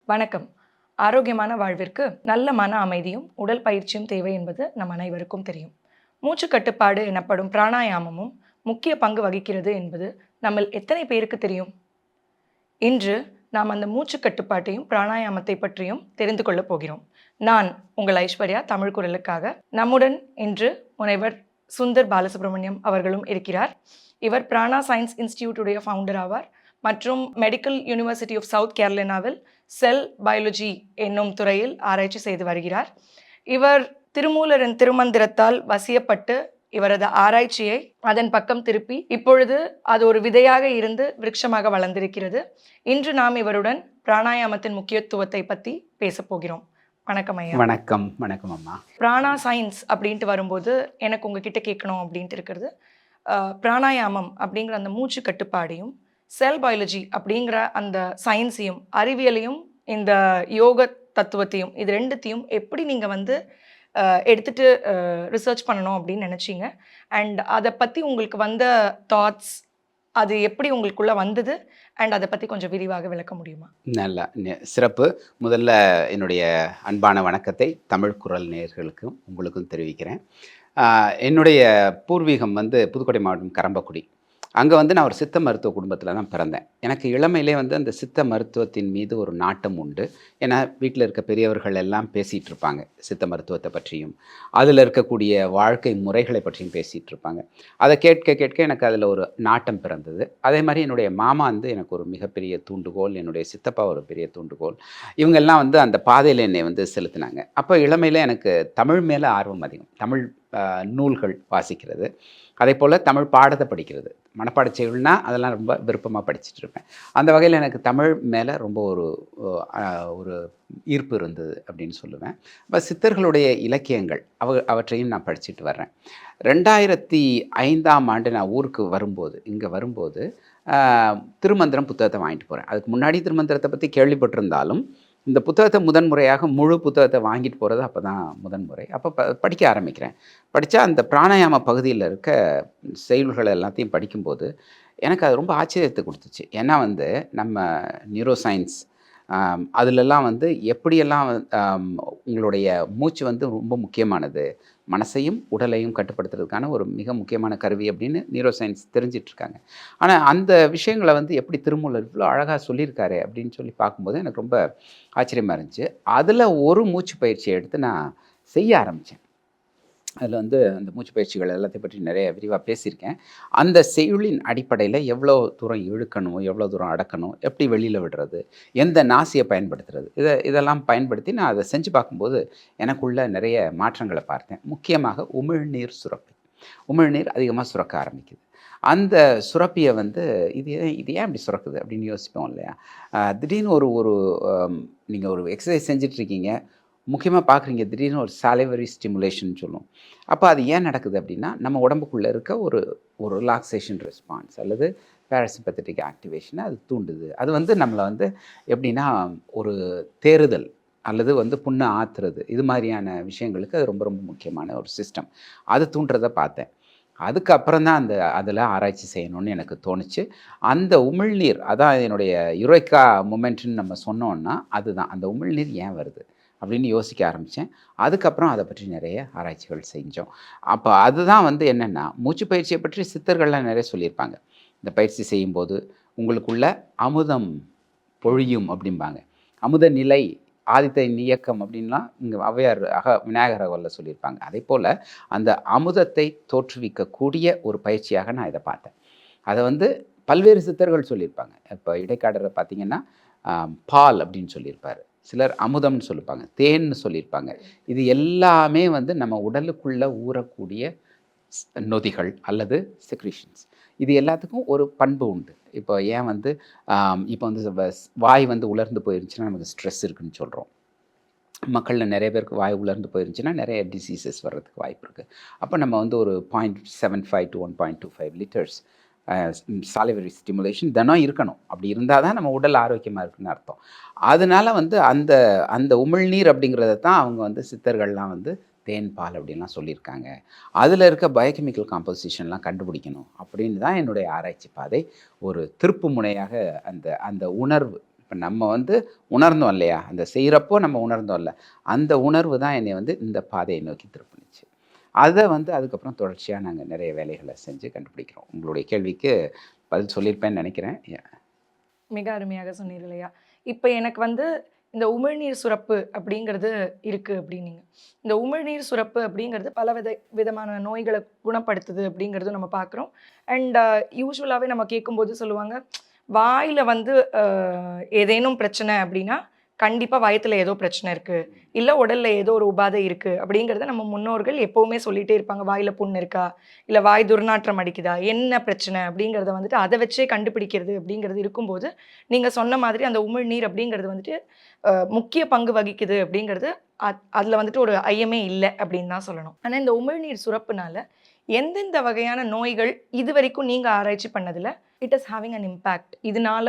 வணக்கம். ஆரோக்கியமான வாழ்விற்கு நல்ல மன அமைதியும், உடல் பயிற்சியும் தேவை என்பது நம் அனைவருக்கும் தெரியும். மூச்சு கட்டுப்பாடு எனப்படும் பிராணாயாமமும் முக்கிய பங்கு வகிக்கிறது என்பது நம்மில் எத்தனை பேருக்கு தெரியும்? இன்று நாம் அந்த மூச்சு கட்டுப்பாட்டையும், பிராணாயாமத்தை பற்றியும் தெரிந்து கொள்ளப் போகிறோம். நான் உங்கள் ஐஸ்வர்யா, தமிழ் குரலுக்காக. நம்முடன் இன்று முனைவர் சுந்தர் பாலசுப்ரமணியம் அவர்களும் இருக்கிறார். இவர் பிராணா சயின்ஸ் இன்ஸ்டிடியூட் உடைய ஃபவுண்டர் ஆவார் மற்றும் மெடிக்கல் யூனிவர்சிட்டி ஆஃப் சவுத் கேரளினாவில் செல் பயாலஜி என்னும் துறையில் ஆராய்ச்சி செய்து வருகிறார். இவர் திருமூலரின் திருமந்திரத்தால் வசியப்பட்டு இவரது ஆராய்ச்சியை அதன் பக்கம் திருப்பி இப்பொழுது அது ஒரு விதையாக இருந்து விருட்சமாக வளர்ந்திருக்கிறது. இன்று நாம் இவருடன் பிராணாயாமத்தின் முக்கியத்துவத்தை பற்றி பேசப் போகிறோம். வணக்கம் ஐயா. வணக்கம். வணக்கம் அம்மா. பிராணா சயின்ஸ் அப்படின்ட்டு வரும்போது எனக்கு உங்ககிட்ட கேட்கணும் அப்படின்ட்டு இருக்கிறது. பிராணாயாமம் அப்படிங்கிற அந்த மூச்சு கட்டுப்பாடையும், செல் பயாலஜி அப்படிங்கிற அந்த சயின்ஸையும், அறிவியலையும், இந்த யோக தத்துவத்தையும், இது ரெண்டுத்தையும் எப்படி நீங்கள் எடுத்துட்டு ரிசர்ச் பண்ணணும் அப்படின்னு நினச்சிங்க? அண்ட் அதை பற்றி உங்களுக்கு வந்த தாட்ஸ், அது எப்படி உங்களுக்குள்ள வந்தது? அண்ட் அதை பற்றி கொஞ்சம் விரிவாக விளக்க முடியுமா? நல்ல சிறப்பு. முதல்ல என்னுடைய அன்பான வணக்கத்தை தமிழ் குரல் நேயர்களுக்கும் உங்களுக்கும் தெரிவிக்கிறேன். என்னுடைய பூர்வீகம் புதுக்கோட்டை மாவட்டம் கரம்பக்குடி. அங்கே நான் ஒரு சித்த மருத்துவ குடும்பத்தில் தான் பிறந்தேன். எனக்கு இளமையிலே அந்த சித்த மருத்துவத்தின் மீது ஒரு நாட்டம் உண்டு. ஏன்னா வீட்டில் இருக்க பெரியவர்கள் எல்லாம் பேசிகிட்டு இருப்பாங்க சித்த மருத்துவத்தை பற்றியும், அதில் இருக்கக்கூடிய வாழ்க்கை முறைகளை பற்றியும் பேசிகிட்டு இருப்பாங்க. அதை கேட்க கேட்க எனக்கு அதில் ஒரு நாட்டம் பிறந்தது. அதே மாதிரி என்னுடைய மாமா எனக்கு ஒரு மிகப்பெரிய தூண்டுகோல், என்னுடைய சித்தப்பா ஒரு பெரிய தூண்டுகோல். இவங்கெல்லாம் அந்த பாதையில் என்னை செலுத்தினாங்க. அப்போ இளமையில் எனக்கு தமிழ் மேலே ஆர்வம் அதிகம். தமிழ் நூல்கள் வாசிக்கிறது, அதே போல் தமிழ் பாடத்தை படிக்கிறது. மனப்பாடச் செய்யுள்னா அதெல்லாம் ரொம்ப விருப்பமாக படிச்சுட்டு இருப்பேன். அந்த வகையில் எனக்கு தமிழ் மேலே ரொம்ப ஒரு ஈர்ப்பு இருந்தது அப்படின்னு சொல்லுவேன். இப்போ சித்தர்களுடைய இலக்கியங்கள் அவற்றையும் நான் படிச்சுட்டு வர்றேன். 2005 நான் ஊருக்கு வரும்போது திருமந்திரம் புத்தகத்தை வாங்கிட்டு போகிறேன். அதுக்கு முன்னாடி திருமந்திரத்தை பற்றி கேள்விப்பட்டிருந்தாலும் இந்த புத்தகத்தை முதன்முறையாக முழு புத்தகத்தை வாங்கிட்டு போகிறது அப்போ தான் முதன்முறை. அப்போ படிக்க ஆரம்பிக்கிறேன். படித்தா அந்த பிராணாயாம பகுதியில் இருக்க செயல்கள் எல்லாத்தையும் படிக்கும்போது எனக்கு அது ரொம்ப ஆச்சரியத்தை கொடுத்துச்சு. ஏன்னா நம்ம நியூரோ சயின்ஸ் அதிலெல்லாம் எப்படியெல்லாம் உங்களுடைய மூச்சு ரொம்ப முக்கியமானது, மனசையும் உடலையும் கட்டுப்படுத்துறதுக்கான ஒரு மிக முக்கியமான கருவி அப்படின்னு நியூரோ சயின்ஸ் தெரிஞ்சிட்ருக்காங்க. ஆனால் அந்த விஷயங்களை எப்படி திருமூலர் இவ்வளோ அழகாக சொல்லியிருக்காரு அப்படின்னு சொல்லி பார்க்கும்போது எனக்கு ரொம்ப ஆச்சரியமாக இருந்துச்சு. அதில் ஒரு மூச்சு பயிற்சியை எடுத்து நான் செய்ய ஆரம்பித்தேன். அதில் அந்த மூச்சு பயிற்சிகள் எல்லாத்தையும் பற்றி நிறைய விரிவாக பேசியிருக்கேன். அந்த செய்யுளின் அடிப்படையில் எவ்வளோ தூரம் இழுக்கணும், எவ்வளோ தூரம் அடக்கணும், எப்படி வெளியில் விடுறது, எந்த நாசியை பயன்படுத்துறது, இதெல்லாம் பயன்படுத்தி நான் அதை செஞ்சு பார்க்கும்போது எனக்குள்ள நிறைய மாற்றங்களை பார்த்தேன். முக்கியமாக உமிழ்நீர் சுரப்பி. உமிழ்நீர் அதிகமாக சுரக்க ஆரம்பிக்குது. அந்த சுரப்பியை இது ஏன் இப்படி சுரக்குது அப்படின்னு யோசிப்போம் இல்லையா? திடீர்னு ஒரு நீங்கள் ஒரு எக்ஸசைஸ் செஞ்சிட்ருக்கீங்க, முக்கியமாக பார்க்குறீங்க, திடீர்னு ஒரு சாலிவரி ஸ்டிமுலேஷன் சொல்லுவோம். அப்போ அது ஏன் நடக்குது அப்படின்னா, நம்ம உடம்புக்குள்ளே இருக்க ஒரு ரிலாக்ஸேஷன் ரெஸ்பான்ஸ் அல்லது பேராசிம்பத்தட்டிக் ஆக்டிவேஷனை அது தூண்டுது. அது நம்மளை எப்படின்னா ஒரு தேறுதல் அல்லது புண்ணை ஆற்றுறது, இது மாதிரியான விஷயங்களுக்கு அது ரொம்ப ரொம்ப முக்கியமான ஒரு சிஸ்டம். அது தூண்டுறதை பார்த்தேன். அதுக்கப்புறம் தான் அதில் ஆராய்ச்சி செய்யணும்னு எனக்கு தோணுச்சு. அந்த உமிழ்நீர், அதான் என்னுடைய யுரேக்கா மொமெண்ட்னு நம்ம சொன்னோன்னா அதுதான். அந்த உமிழ்நீர் ஏன் வருது அப்படின்னு யோசிக்க ஆரம்பித்தேன். அதுக்கப்புறம் அதை பற்றி நிறைய ஆராய்ச்சிகள் செஞ்சோம். அப்போ அதுதான் என்னென்னா, மூச்சு பயிற்சியை பற்றி சித்தர்கள்லாம் நிறைய சொல்லியிருப்பாங்க. இந்த பயிற்சி செய்யும்போது உங்களுக்குள்ள அமுதம் பொழியும் அப்படிம்பாங்க. அமுத நிலை, ஆதித்த இயக்கம் அப்படின்லாம் இங்கே ஔவையார் விநாயகர் அகவலில் சொல்லியிருப்பாங்க. அதே போல் அந்த அமுதத்தை தோற்றுவிக்கக்கூடிய ஒரு பயிற்சியாக நான் இதை பார்த்தேன். அதை பல்வேறு சித்தர்கள் சொல்லியிருப்பாங்க. இப்போ இடைக்காடரை பார்த்திங்கன்னா பால் அப்படின்னு சொல்லியிருப்பார். சிலர் அமுதம்னு சொல்லியிருப்பாங்க, தேன்னு சொல்லியிருப்பாங்க. இது எல்லாமே நம்ம உடலுக்குள்ளே ஊறக்கூடிய நொதிகள் அல்லது செக்ரீஷன்ஸ். இது எல்லாத்துக்கும் ஒரு பண்பு உண்டு. இப்போ ஏன் இப்போ வாய் உலர்ந்து போயிருந்துச்சுன்னா நமக்கு ஸ்ட்ரெஸ் இருக்குதுன்னு சொல்கிறோம். மக்களில் நிறைய பேருக்கு வாய் உலர்ந்து போயிருந்துச்சுன்னா நிறைய டிசீசஸ் வர்றதுக்கு வாய்ப்பு இருக்குது. அப்போ நம்ம ஒரு 0.75 to 1.25 லிட்டர்ஸ் சாலிவரி ஸ்டிமுலேஷன் தினம் இருக்கணும். அப்படி இருந்தால் தான் நம்ம உடல் ஆரோக்கியமாக இருக்குன்னு அர்த்தம். அதனால் அந்த அந்த உமிழ்நீர் அப்படிங்கிறத தான் அவங்க சித்தர்கள்லாம் தேன் பால் அப்படின்லாம் சொல்லியிருக்காங்க. அதில் இருக்க பயோகெமிக்கல் காம்போசிஷன்லாம் கண்டுபிடிக்கணும் அப்படின்னு தான் என்னுடைய ஆராய்ச்சி பாதை ஒரு திருப்பு முனையாக அந்த உணர்வு இப்போ நம்ம வந்து உணர்ந்தோம் இல்லையா, அந்த செய்கிறப்போ நம்ம உணர்ந்தோம் இல்லை, அந்த உணர்வு தான் என்னை வந்து இந்த பாதையை நோக்கி திருப்பினுச்சு. அதை வந்து அதுக்கப்புறம் தொடர்ச்சியாக நாங்கள் நிறைய வேலைகளை செஞ்சு கண்டுபிடிக்கிறோம். உங்களுடைய கேள்விக்கு பதில் சொல்லியிருப்பேன்னு நினைக்கிறேன். மிக அருமையாக சொன்னீர் இல்லையா? இப்ப எனக்கு வந்து இந்த உமிழ்நீர் சுரப்பு அப்படிங்கிறது இருக்கு அப்படின்னீங்க. இந்த உமிழ்நீர் சுரப்பு அப்படிங்கிறது பல விதமான நோய்கள குணப்படுத்துது அப்படிங்கிறதும் நம்ம பார்க்குறோம். அண்ட் யூசுவலாவே நம்ம கேட்கும்போது சொல்லுவாங்க, வாயில வந்து ஏதேனும் பிரச்சனை அப்படின்னா, கண்டிப்பா வயித்துல ஏதோ பிரச்சனை இருக்கு. இல்ல உடல்ல ஏதோ ஒரு உபாதை இருக்கு அப்படிங்கிறத நம்ம முன்னோர்கள் எப்பவுமே சொல்லிட்டே இருப்பாங்க. வாயில புண் இருக்கா? இல்ல வாய் துர்நாற்றம் அடிக்குதா? என்ன பிரச்சனை? அப்படிங்கிறத வந்துட்டு அத வச்சே கண்டுபிடிக்கிறது அப்படிங்கிறது இருக்கும்போது, நீங்க சொன்ன மாதிரி அந்த உமிழ்நீர் அப்படிங்கிறது வந்துட்டு முக்கிய பங்கு வகிக்குது அப்படிங்கிறது அதுல வந்துட்டு ஒரு ஐயமே இல்ல அப்படின்னு தான் சொல்லணும். ஆனா இந்த உமிழ்நீர் சுரப்புனால எந்தெந்த வகையான நோய்கள் இதுவரைக்கும் நீங்க ஆராய்ச்சி பண்ணதுல it is having an impact. இதனால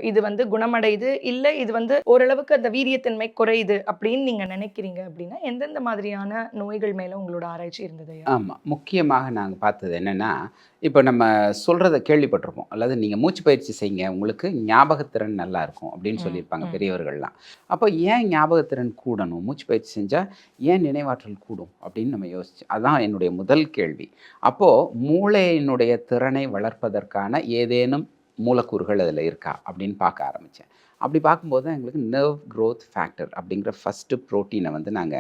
இது வந்து குணமடையுது, இல்ல இது வந்து ஓரளவுக்கு அந்த வீரியத்தன்மை குறையுது அப்படின்னு நீங்க நினைக்கிறீங்க அப்படின்னா, எந்தெந்த மாதிரியான நோய்கள் மேல உங்களோட ஆராய்ச்சி இருந்தது ஐயா? ஆமா. முக்கியமாக நாங்க பார்த்தது என்னன்னா, இப்ப நம்ம சொல்றத கேள்விப்பட்டிருப்போம். அதாவது நீங்க மூச்சு பயிற்சி செய்யுங்க, உங்களுக்கு ஞாபகத்திறன் நல்லா இருக்கும் அப்படின்னு ம், சொல்லியிருப்பாங்க ம். பெரியவர்கள்லாம். அப்போ ஏன் ஞாபகத்திறன் கூடணும்? மூச்சு பயிற்சி செஞ்சா ஏன் நினைவாற்றல் கூடும்? அப்படின்னு நம்ம யோசிச்சோம். அதான் என்னுடைய முதல் கேள்வி. அப்போ மூளையினுடைய திறனை வளர்ப்பதற்கான ஏதேனும் மூலக்கூறுகள் அதில இருக்கா? அப்படின்னு பார்க்க ஆரம்பிச்சேன். அப்படி பார்க்கும்போது தான் எங்களுக்கு நர்வ் குரோத் ஃபேக்டர் அப்படிங்கிற ஃபர்ஸ்ட்டு புரோட்டீனை வந்து நாங்க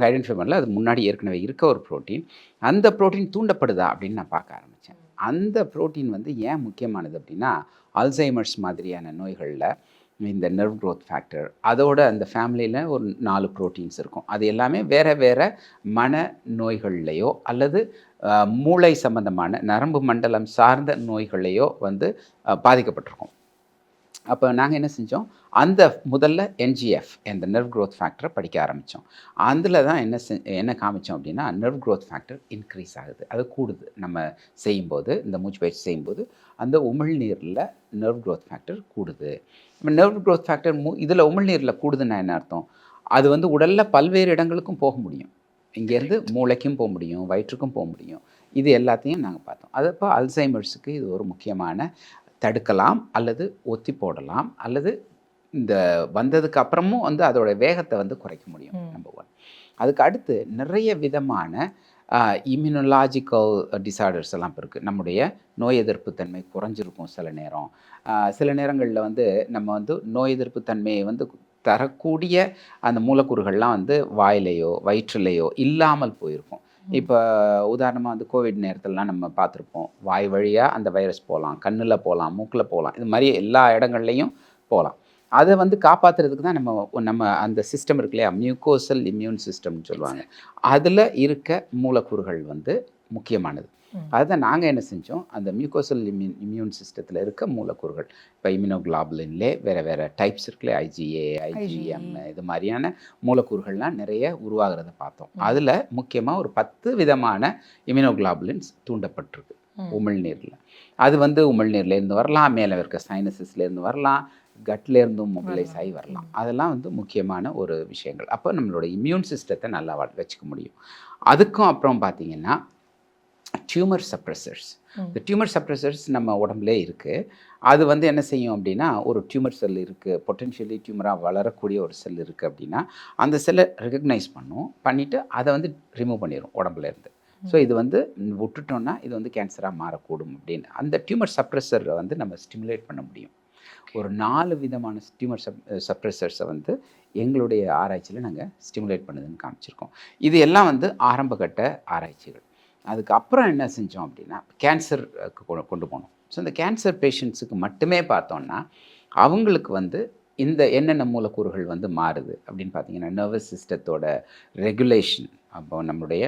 ஐடென்டிஃபை பண்ணல. அது முன்னாடி ஏற்கனவே இருக்க ஒரு புரோட்டீன். அந்த புரோட்டீன் தூண்டப்படுதா அப்படின்னு நான் பார்க்க ஆரம்பிச்சேன். அந்த புரோட்டீன் வந்து ஏன் முக்கியமானது அப்படின்னா, அல்சைமர்ஸ் மாதிரியான நோய்கள்ல இந்த நர்வ் குரோத் ஃபேக்டர், அதோட அந்த ஃபேமிலியில ஒரு 4 புரோட்டீன்ஸ் இருக்கும். அது எல்லாமே வேற வேற மன நோய்கள்லையோ அல்லது மூளை சம்பந்தமான நரம்பு மண்டலம் சார்ந்த நோய்கள்லையோ வந்து பாதிக்கப்பட்டிருக்கும். அப்போ நாங்க என்ன செஞ்சோம், அந்த முதல்ல என்ஜிஎஃப் அந்த நர்வ் குரோத் ஃபேக்டரை படிக்க ஆரம்பிச்சோம். அதில தான் என்ன காமிச்சோம் அப்படின்னா, நர்வ் குரோத் ஃபேக்டர் இன்க்ரீஸ் ஆகுது. அது கூடுது. நம்ம செய்யும்போது, இந்த மூச்சு பயிற்சி செய்யும்போது, அந்த உமிழ்நீர்ல நர்வ் குரோத் ஃபேக்டர் கூடுது. நர்வ் குரோத் ஃபேக்டர் இதில உமிழ்நீர்ல கூடுதுன்னா என்ன அர்த்தம்? அது வந்து உடல்ல பல்வேறு இடங்களுக்கும் போக முடியும். இங்கேருந்து கரெக்ட். மூளைக்கும் போ முடியும், வயிற்றுக்கும் போ முடியும். இது எல்லாத்தையும் நாங்க பார்த்தோம். அது அப்போ அல்சைமர்ஸுக்கு இது ஒரு முக்கியமான தடுக்கலாம் அல்லது ஒத்தி போடலாம் அல்லது இந்த வந்ததுக்கு அப்புறமும் வந்து அதோட வேகத்தை வந்து குறைக்க முடியும். நம்பர் 1. அதுக்கு அடுத்து நிறைய விதமான இம்யூனலாஜிக்கல் டிஸார்டர்ஸ் எல்லாம் இப்போ இருக்குது. நம்முடைய நோய் எதிர்ப்பு தன்மை குறைஞ்சிருக்கும் சில நேரம். சில நேரங்களில் வந்து நம்ம வந்து நோய் எதிர்ப்பு தன்மையை வந்து தரக்கூடிய அந்த மூலக்கூறுகள்லாம் வந்து வாயிலையோ வயிற்றுலையோ இல்லாமல் போயிருக்கும். இப்போ உதாரணமாக வந்து கோவிட் நேரத்திலலாம் நம்ம பார்த்துருப்போம். வாய் வழியாக அந்த வைரஸ் போகலாம், கண்ணில் போகலாம், மூக்கில் போகலாம். இது மாதிரி எல்லா இடங்கள்லையும் போகலாம். அதை வந்து காப்பாற்றுறதுக்கு தான் நம்ம அந்த சிஸ்டம் இருக்கு இல்லையா, மியூக்கோசல் இம்யூன் சிஸ்டம்னு சொல்லுவாங்க. அதில் இருக்க மூலக்கூறுகள் வந்து முக்கியமானது. அதுதான் நாங்கள் என்ன செஞ்சோம், அந்த மியூக்கோசல் இம்யூன் சிஸ்டத்தில் இருக்க மூலக்கூறுகள், இப்போ இம்யூனோகுளாபுலின்லே வேறு வேறு டைப்ஸ் இருக்குல்ல, ஐஜிஏ, ஐஜிஎம், இது மாதிரியான மூலக்கூறுகள்லாம் நிறைய உருவாகிறத பார்த்தோம். அதில் முக்கியமாக ஒரு 10 விதமான இம்யூனோகுளாபுலின்ஸ் தூண்டப்பட்டிருக்கு உமிழ்நீரில். அது வந்து உமிழ்நீர்லேருந்து வரலாம், மேலே இருக்க சைனசஸ்லேருந்து வரலாம், கட்லேருந்தும் மொபிலைஸ் ஆகி வரலாம். அதெல்லாம் வந்து முக்கியமான ஒரு விஷயங்கள். அப்போ நம்மளோட இம்யூன் சிஸ்டத்தை நல்லா வச்சுக்க முடியும். அதுக்கும் அப்புறம் பார்த்திங்கன்னா டியூமர் சப்ரெசர்ஸ். இந்த டியூமர் சப்ரெசர்ஸ் நம்ம உடம்புலே இருக்குது. அது வந்து என்ன செய்யும் அப்படின்னா, ஒரு டியூமர் செல் இருக்குது, பொட்டென்ஷியலி டியூமராக வளரக்கூடிய ஒரு செல் இருக்குது அப்படின்னா, அந்த செல்லை ரெகக்னைஸ் பண்ணிவிட்டு அதை வந்து ரிமூவ் பண்ணிடும் உடம்புலேருந்து. ஸோ இது வந்து விட்டுட்டோன்னா இது வந்து கேன்சராக மாறக்கூடும் அப்படின்னு. அந்த டியூமர் சப்ரெசரை வந்து நம்ம ஸ்டிமுலேட் பண்ண முடியும். ஒரு 4 விதமான டியூமர் சப்ரெசர்ஸை வந்து எங்களுடைய ஆராய்ச்சியில் நாங்கள் ஸ்டிமுலேட் பண்ணுதுன்னு காமிச்சிருக்கோம். இது எல்லாம் வந்து ஆரம்பகட்ட ஆராய்ச்சிகள். அதுக்கப்புறம் என்ன செஞ்சோம் அப்படின்னா, கேன்சருக்கு கொண்டு போனோம். ஸோ இந்த கேன்சர் பேஷண்ட்ஸுக்கு மட்டுமே பார்த்தோன்னா, அவங்களுக்கு வந்து இந்த என்னென்ன மூலக்கூறுகள் வந்து மாறுது அப்படின்னு பார்த்தீங்கன்னா, நர்வஸ் சிஸ்டத்தோட ரெகுலேஷன், அப்போ நம்மளுடைய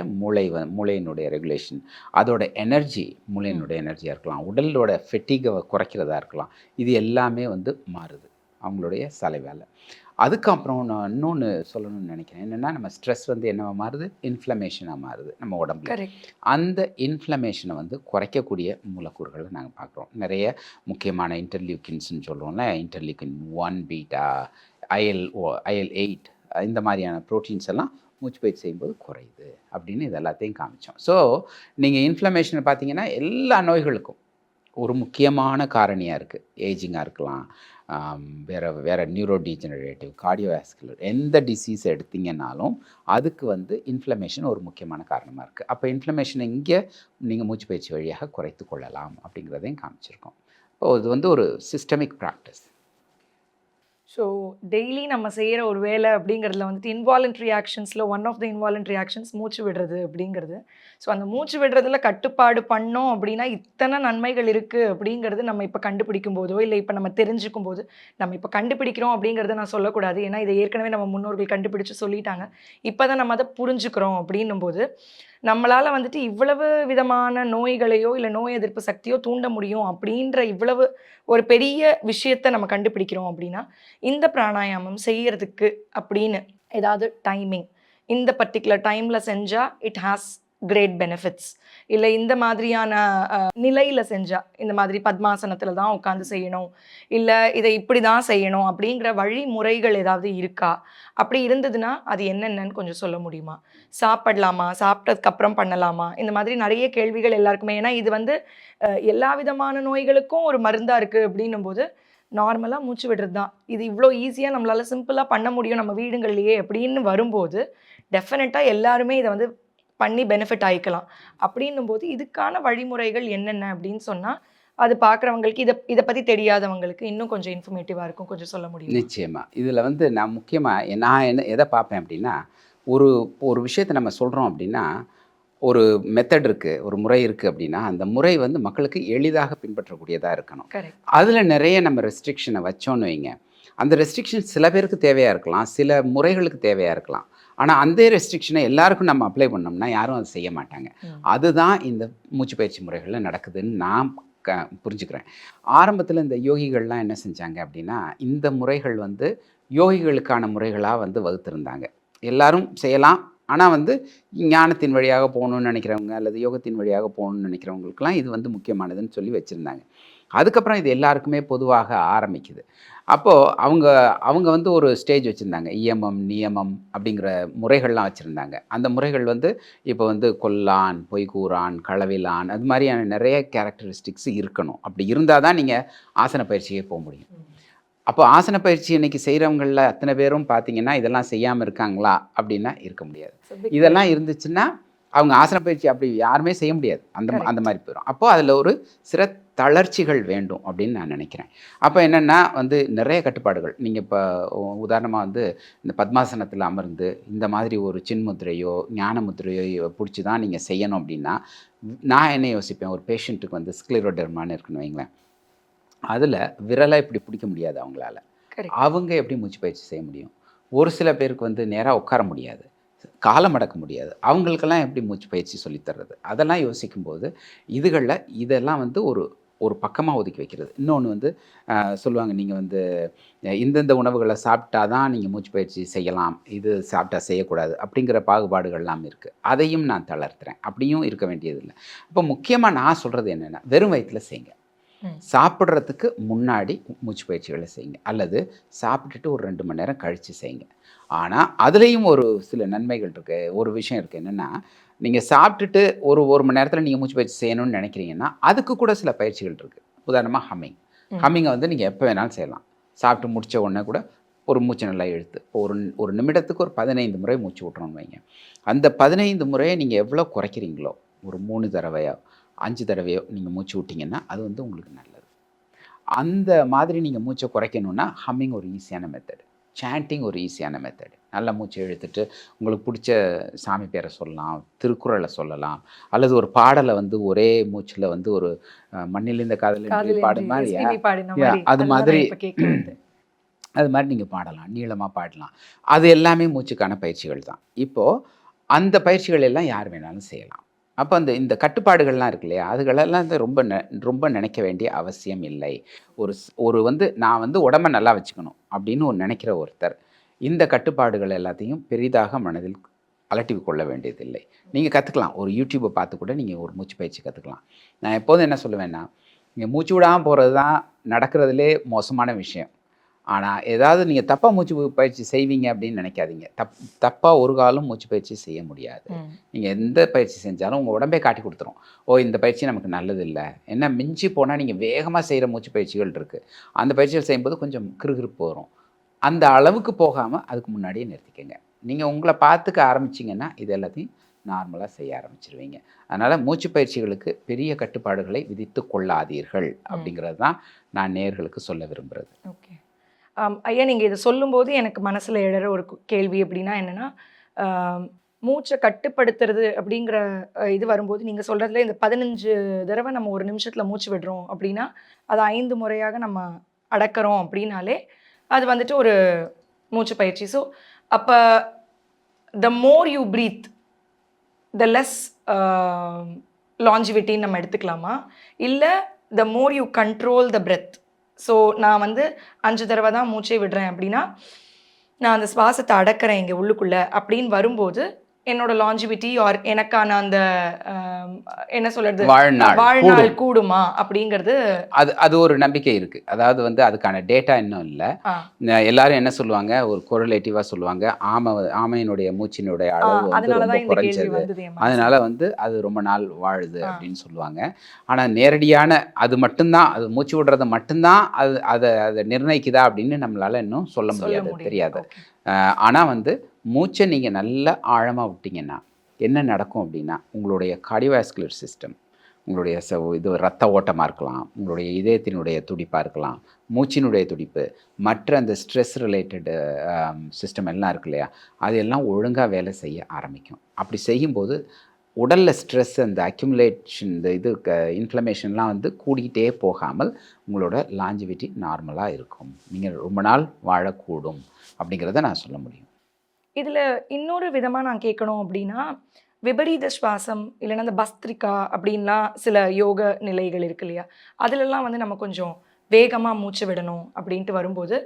மூளையினுடைய ரெகுலேஷன், அதோட எனர்ஜி, மூளையினுடைய எனர்ஜியாக இருக்கலாம், உடலோட ஃபெட்டிகை குறைக்கிறதா இருக்கலாம், இது எல்லாமே வந்து மாறுது அவங்களுடைய சலைவால. அதுக்கப்புறம் நான் இன்னொன்று சொல்லணும்னு நினைக்கிறேன். என்னென்னா, நம்ம ஸ்ட்ரெஸ் வந்து என்னவா மாறுது, இன்ஃப்ளமேஷனாக மாறுது நம்ம உடம்புல. அந்த இன்ஃப்ளமேஷனை வந்து குறைக்கக்கூடிய மூலக்கூறுகளை நாங்கள் பார்க்குறோம். நிறைய முக்கியமான இன்டர்லியூக்கின்ஸ்னு சொல்லுவோம்ல, இன்டர்லியூக்கின் 1 பீட்டா, IL-8, இந்த மாதிரியான ப்ரோட்டீன்ஸ் எல்லாம் மூச்சு பயிற்சி செய்யும்போது குறையுது அப்படின்னு இது எல்லாத்தையும் காமிச்சோம். ஸோ நீங்கள் இன்ஃப்ளமேஷனை பார்த்தீங்கன்னா எல்லா நோய்களுக்கும் ஒரு முக்கியமான காரணியாக இருக்குது. ஏஜிங்காக இருக்கலாம், வேறு வேறு நியூரோ டீஜெனரேட்டிவ், கார்டியோவாஸ்குலர் எந்த டிசீஸ் எடுத்தீங்கன்னாலும் அதுக்கு வந்து இன்ஃப்ளமேஷன் ஒரு முக்கியமான காரணமாக இருக்குது. அப்போ இன்ஃப்ளமேஷனை இங்கே நீங்கள் மூச்சு பயிற்சி வழியாக குறைத்து கொள்ளலாம் அப்படிங்கிறதையும் காமிச்சிருக்கோம். இப்போ இது வந்து ஒரு சிஸ்டமிக் ப்ராக்டிஸ். ஸோ டெய்லி நம்ம செய்கிற ஒரு வேலை அப்படிங்கிறதுல வந்துட்டு இன்வாலன்ட்ரி ஆக்ஷன்ஸில் one of the involuntary actions மூச்சு விடுறது அப்படிங்கிறது. ஸோ அந்த மூச்சு விடுறதுல கட்டுப்பாடு பண்ணோம் அப்படின்னா இத்தனை நன்மைகள் இருக்குது அப்படிங்கிறது நம்ம இப்போ கண்டுபிடிக்கும் போதோ இல்லை இப்போ நம்ம தெரிஞ்சுக்கும் போது, நம்ம இப்போ கண்டுபிடிக்கிறோம் அப்படிங்கிறத நான் சொல்லக்கூடாது. ஏன்னா இதை ஏற்கனவே நம்ம முன்னோர்கள் கண்டுபிடிச்சு சொல்லிட்டாங்க. இப்போ தான் நம்ம அதை புரிஞ்சுக்கிறோம் அப்படின்னும் போது நம்மளால் வந்துட்டு இவ்வளவு விதமான நோய்களையோ இல்லை நோய் எதிர்ப்பு சக்தியோ தூண்ட முடியும் அப்படின்ற இவ்வளவு ஒரு பெரிய விஷயத்தை நம்ம கண்டுபிடிக்கிறோம் அப்படின்னா இந்த பிராணாயாமம் செய்யறதுக்கு அப்படின்னு ஏதாவது டைமிங், இந்த பர்டிகுலர் டைமில் செஞ்சால் இட் ஹாஸ் கிரேட் பெனிஃபிட்ஸ், இல்லை இந்த மாதிரியான நிலையில் செஞ்சால் இந்த மாதிரி பத்மாசனத்தில் தான் உட்காந்து செய்யணும், இல்லை இதை இப்படி தான் செய்யணும் அப்படிங்கிற வழிமுறைகள் ஏதாவது இருக்கா? அப்படி இருந்ததுன்னா அது என்னென்னு கொஞ்சம் சொல்ல முடியுமா? சாப்பிடலாமா, சாப்பிட்டதுக்கப்புறம் பண்ணலாமா? இந்த மாதிரி நிறைய கேள்விகள் எல்லாருக்குமே. ஏன்னா இது வந்து எல்லா விதமான நோய்களுக்கும் ஒரு மருந்தாக இருக்குது அப்படின்னும் போது நார்மலாக மூச்சு விடுறது தான் இது இவ்வளோ ஈஸியாக நம்மளால் சிம்பிளாக பண்ண முடியும் நம்ம வீடுங்கள்லையே அப்படின்னு வரும்போது டெஃபினட்டாக எல்லாருமே இதை வந்து பண்ணி பெனிஃபிட் ஆகிக்கலாம். அப்படின்னும் போது இதுக்கான வழிமுறைகள் என்னென்ன அப்படின்னு சொன்னால் அது பார்க்குறவங்களுக்கு இதை பற்றி தெரியாதவங்களுக்கு இன்னும் கொஞ்சம் இன்ஃபர்மேட்டிவாக இருக்கும். கொஞ்சம் சொல்ல முடியும்? நிச்சயமாக. இதில் வந்து நான் முக்கியமாக நான் எதை பார்ப்பேன் அப்படின்னா, ஒரு ஒரு விஷயத்தை நம்ம சொல்கிறோம் அப்படின்னா ஒரு மெத்தட் இருக்குது, ஒரு முறை இருக்குது அப்படின்னா அந்த முறை வந்து மக்களுக்கு எளிதாக பின்பற்றக்கூடியதாக இருக்கணும். அதில் நிறைய நம்ம ரெஸ்ட்ரிக்ஷனை வச்சோன்னு வைங்க, அந்த ரெஸ்ட்ரிக்ஷன் சில பேருக்கு தேவையாக இருக்கலாம், சில முறைகளுக்கு தேவையாக இருக்கலாம். ஆனால் அந்த ரெஸ்ட்ரிக்ஷனை எல்லாருக்கும் நம்ம அப்ளை பண்ணோம்னா யாரும் அதை செய்ய மாட்டாங்க. அதுதான் இந்த மூச்சு பயிற்சி முறைகளில் நடக்குதுன்னு நான் புரிஞ்சுக்கிறேன். ஆரம்பத்தில் இந்த யோகிகள்லாம் என்ன செஞ்சாங்க அப்படின்னா, இந்த முறைகள் வந்து யோகிகளுக்கான முறைகளாக வந்து வகுத்திருந்தாங்க. எல்லாரும் செய்யலாம், ஆனால் வந்து ஞானத்தின் வழியாக போகணுன்னு நினைக்கிறவங்க அல்லது யோகத்தின் வழியாக போகணுன்னு நினைக்கிறவங்களுக்கெல்லாம் இது வந்து முக்கியமானதுன்னு சொல்லி வச்சுருந்தாங்க. அதுக்கப்புறம் இது எல்லாருக்குமே பொதுவாக ஆரம்பிக்குது. அப்போது அவங்க வந்து ஒரு ஸ்டேஜ் வச்சுருந்தாங்க. இயமம், நியமம் அப்படிங்கிற முறைகள்லாம் வச்சுருந்தாங்க. அந்த முறைகள் வந்து இப்போ வந்து கொல்லான், பொய்கூறான், களவிலான், அது மாதிரியான நிறைய கேரக்டரிஸ்டிக்ஸ் இருக்கணும். அப்படி இருந்தால் தான் நீங்கள் ஆசன பயிற்சியே போக முடியும். அப்போ ஆசன பயிற்சி இன்னைக்கு செய்கிறவங்களில் அத்தனை பேரும் பார்த்தீங்கன்னா இதெல்லாம் செய்யாமல் இருக்காங்களா அப்படின்னா இருக்க முடியாது. இதெல்லாம் இருந்துச்சுன்னா அவங்க ஆசன பயிற்சி அப்படி யாருமே செய்ய முடியாது. அந்த மாதிரி போயிடும். அப்போது அதில் ஒரு சில தளர்ச்சிகள் வேண்டும் அப்படின்னு நான் நினைக்கிறேன். அப்போ என்னென்னா வந்து நிறைய கட்டுப்பாடுகள். நீங்கள் இப்போ உதாரணமாக வந்து இந்த பத்மாசனத்தில் அமர்ந்து இந்த மாதிரி ஒரு சின்முத்திரையோ ஞான முத்திரையோ பிடிச்சி தான் நீங்கள் செய்யணும் அப்படின்னா, நான் என்ன யோசிப்பேன், ஒரு பேஷண்ட்டுக்கு வந்து ஸ்க்ளிரோடெர்மான்னு இருக்குன்னு வைங்களேன், அதில் விரலை இப்படி பிடிக்க முடியாது அவங்களால. அவங்க எப்படி மூச்சு பயிற்சி செய்ய முடியும்? ஒரு சில பேருக்கு வந்து நேராக உட்கார முடியாது, காலம் அடக்க முடியாது. அவங்களுக்கெல்லாம் எப்படி மூச்சு பயிற்சி சொல்லித்தர்றது? அதெல்லாம் யோசிக்கும்போது இதெல்லாம் வந்து ஒரு பக்கமாக ஒதுக்கி வைக்கிறது. இன்னொன்று வந்து சொல்லுவாங்க, நீங்கள் வந்து இந்தந்த உணவுகளை சாப்பிட்டா தான் நீங்கள் மூச்சு பயிற்சி செய்யலாம், இது சாப்பிட்டா செய்யக்கூடாது அப்படிங்கிற பாகுபாடுகள்லாம் இருக்குது. அதையும் நான் தளர்த்துறேன். அப்படியும் இருக்க வேண்டியதில்லை. இப்போ முக்கியமாக நான் சொல்கிறது என்னென்னா, வெறும் வயிற்றில் செய்யுங்க. சாப்பிட்றதுக்கு முன்னாடி மூச்சு பயிற்சிகளை செய்யுங்க, அல்லது சாப்பிட்டுட்டு ஒரு 2 மணி நேரம் கழித்து செய்யுங்க. ஆனால் அதுலேயும் ஒரு சில நன்மைகள் இருக்குது. ஒரு விஷயம் இருக்குது, என்னென்னா நீங்கள் சாப்பிட்டுட்டு ஒரு மணி நேரத்தில் நீங்கள் மூச்சு பயிற்சி செய்யணும்னு நினைக்கிறீங்கன்னா அதுக்கு கூட சில பயிற்சிகள் இருக்குது. உதாரணமாக ஹம்மிங்கை வந்து நீங்கள் எப்போ வேணாலும் செய்யலாம். சாப்பிட்டு முடித்த உடனே கூட ஒரு மூச்சு நல்லா இழுத்து ஒரு நிமிடத்துக்கு ஒரு 15 முறை மூச்சு விட்றோன்னு வைங்க. அந்த 15 முறையை நீங்கள் எவ்வளோ குறைக்கிறீங்களோ, ஒரு 3 தடவையோ 5 தடவையோ நீங்கள் மூச்சு விட்டிங்கன்னா அது வந்து உங்களுக்கு நல்லது. அந்த மாதிரி நீங்கள் மூச்சை குறைக்கணுன்னா ஹம்மிங் ஒரு ஈஸியான மெத்தடு, சாண்டிங் ஒரு ஈஸியான மெத்தடு. நல்லா மூச்சை இழுத்துட்டு உங்களுக்கு பிடிச்ச சாமி பேரை சொல்லலாம், திருக்குறளை சொல்லலாம், அல்லது ஒரு பாடலை வந்து ஒரே மூச்சில் வந்து ஒரு மண்ணில் இந்த காதல் பாடு மாதிரி அது மாதிரி நீங்கள் பாடலாம், நீளமாக பாடலாம். அது எல்லாமே மூச்சுக்கான பயிற்சிகள் தான். இப்போது அந்த பயிற்சிகள் எல்லாம் யார் வேணாலும் செய்யலாம். அப்போ இந்த கட்டுப்பாடுகள்லாம் இருக்கு இல்லையா, அதுகளெல்லாம் ரொம்ப நினைக்க வேண்டிய அவசியம் இல்லை. ஒரு வந்து நான் வந்து உடம்பை நல்லா வச்சுக்கணும் அப்படின்னு நினைக்கிற ஒருத்தர் இந்த கட்டுப்பாடுகள் எல்லாத்தையும் பெரிதாக மனதில் அலட்டிவு கொள்ள வேண்டியதில்லை. நீங்கள் கற்றுக்கலாம். ஒரு யூடியூப்பை பார்த்து கூட நீங்கள் ஒரு மூச்சு பயிற்சி கற்றுக்கலாம். நான் எப்போதும் என்ன சொல்லுவேன்னா, நீங்கள் மூச்சு விடாமல் போகிறது தான் நடக்கிறதுலே மோசமான விஷயம். ஆனால் ஏதாவது நீங்கள் தப்பாக மூச்சு பயிற்சி செய்வீங்க அப்படின்னு நினைக்காதீங்க. தப்பாக ஒரு காலம் மூச்சு பயிற்சி செய்ய முடியாது. நீங்கள் எந்த பயிற்சி செஞ்சாலும் உங்கள் உடம்பே காட்டி கொடுத்துரும். ஓ, இந்த பயிற்சி நமக்கு நல்லது இல்லை. ஏன்னா மிஞ்சி போனால் நீங்கள் வேகமாக செய்கிற மூச்சு பயிற்சிகள் இருக்குது. அந்த பயிற்சிகள் செய்யும்போது கொஞ்சம் கிறுகிறுப்பு வரும். அந்த அளவுக்கு போகாமல் அதுக்கு முன்னாடியே நிறுத்திக்கங்க. நீங்கள் உங்களை பார்த்துக்க ஆரம்பிச்சிங்கன்னா இது எல்லாத்தையும் நார்மலாக செய்ய ஆரம்பிச்சிருவீங்க. அதனால் மூச்சு பயிற்சிகளுக்கு பெரிய கட்டுப்பாடுகளை விதித்து கொள்ளாதீர்கள் அப்படிங்கிறது தான் நான் நேயர்களுக்கு சொல்ல விரும்புகிறது. ஓகே ஐயா, நீங்கள் இதை சொல்லும்போது எனக்கு மனசில் எழுற ஒரு கேள்வி எப்படின்னா என்னென்னா, மூச்சை கட்டுப்படுத்துறது அப்படிங்கிற இது வரும்போது நீங்கள் சொல்கிறதுல இந்த 15 தடவை நம்ம ஒரு நிமிஷத்தில் மூச்சு விடுறோம் அப்படின்னா அதை 5 முறையாக நம்ம அடக்கிறோம் அப்படின்னாலே அது வந்துட்டு ஒரு மூச்சு பயிற்சி. ஸோ அப்போ the more you breathe the less லாஞ்சிவிட்டின்னு நம்ம எடுத்துக்கலாமா, இல்லை the more you control the breath? So நான் வந்து 5 தடவை தான் மூச்சை விடுறேன் அப்படின்னா நான் அந்த சுவாசத்தை அடக்கிறேன் இங்கே உள்ளுக்குள்ளே அப்படின்னு வரும்போது என்னோட லாஞ்சிவிட்டி ஆர் எனக்கான அந்த என்ன சொல்றது வாழ்நாள் கூடுமா அப்படிங்கிறது அது ஒரு நம்பிக்கை இருக்கு. அதாவது வந்து அதுக்கான டேட்டா இன்னும் இல்லை. எல்லாரும் என்ன சொல்லுவாங்க, ஒரு கொரிலேட்டிவா சொல்லுவாங்க, ஆமையினுடைய மூச்சினுடைய அளவு வந்து ரொம்ப குறைஞ்சது, அதனால வந்து அது ரொம்ப நாள் வாழுது அப்படின்னு சொல்லுவாங்க. ஆனால் நேரடியான அது மட்டும்தான், அது மூச்சு விடுறத மட்டும்தான் அதை நிர்ணயிக்குதா அப்படின்னு நம்மளால இன்னும் சொல்ல முடியாது, தெரியாது. ஆனால் வந்து மூச்சை நீங்கள் நல்லா ஆழமாக விட்டிங்கன்னா என்ன நடக்கும் அப்படின்னா உங்களுடைய கார்டியோவாஸ்குலர் சிஸ்டம், உங்களுடைய இது ரத்த ஓட்டமாக இருக்கலாம், உங்களுடைய இதயத்தினுடைய துடிப்பாக இருக்கலாம், மூச்சினுடைய துடிப்பு, மற்ற அந்த ஸ்ட்ரெஸ் ரிலேட்டடு சிஸ்டம் எல்லாம் இருக்கு இல்லையா, அதெல்லாம் ஒழுங்காக வேலை செய்ய ஆரம்பிக்கும். அப்படி செய்யும்போது உடலில் ஸ்ட்ரெஸ், அந்த அக்யூமுலேஷன், இந்த இது இன்ஃப்ளமேஷன்லாம் வந்து கூடிக்கிட்டே போகாமல் உங்களோட லாஞ்சிவிட்டி நார்மலாக இருக்கும். நீங்கள் ரொம்ப நாள் வாழக்கூடும் அப்படிங்கிறத நான் சொல்ல முடியும். இதில் இன்னொரு விதமாக நான் கேட்கணும் அப்படின்னா, விபரீத சுவாசம் இல்லைன்னா அந்த பஸ்திரிகா அப்படின்லாம் சில யோக நிலைகள் இருக்கு இல்லையா, அதிலெல்லாம் வந்து நம்ம கொஞ்சம் வேகமாக மூச்சு விடணும் அப்படின்ட்டு வரும்போது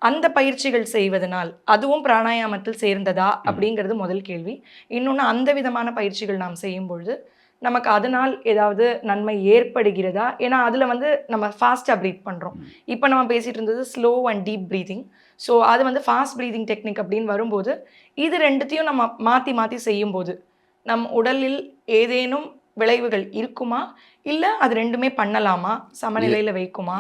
அந்த பயிற்சிகள் செய்வதனால் அதுவும் பிராணாயாமத்தில் சேர்ந்ததா அப்படிங்கிறது முதல் கேள்வி. இன்னொன்று, அந்த விதமான பயிற்சிகள் நாம் செய்யும் பொழுது நமக்கு அதனால் ஏதாவது நன்மை ஏற்படுகிறதா? ஏன்னா அதில் வந்து நம்ம ஃபாஸ்ட்டாக ப்ரீத் பண்ணுறோம். இப்போ நம்ம பேசிகிட்டு இருந்தது slow and deep breathing. So அது வந்து ஃபாஸ்ட் ப்ரீதிங் டெக்னிக் அப்படின்னு வரும்போது இது ரெண்டுத்தையும் நம்ம மாற்றி மாற்றி செய்யும்போது நம் உடலில் ஏதேனும் விளைவுகள் இருக்குமா, இல்லை அது ரெண்டுமே பண்ணலாமா, சமநிலையில் வைக்குமா?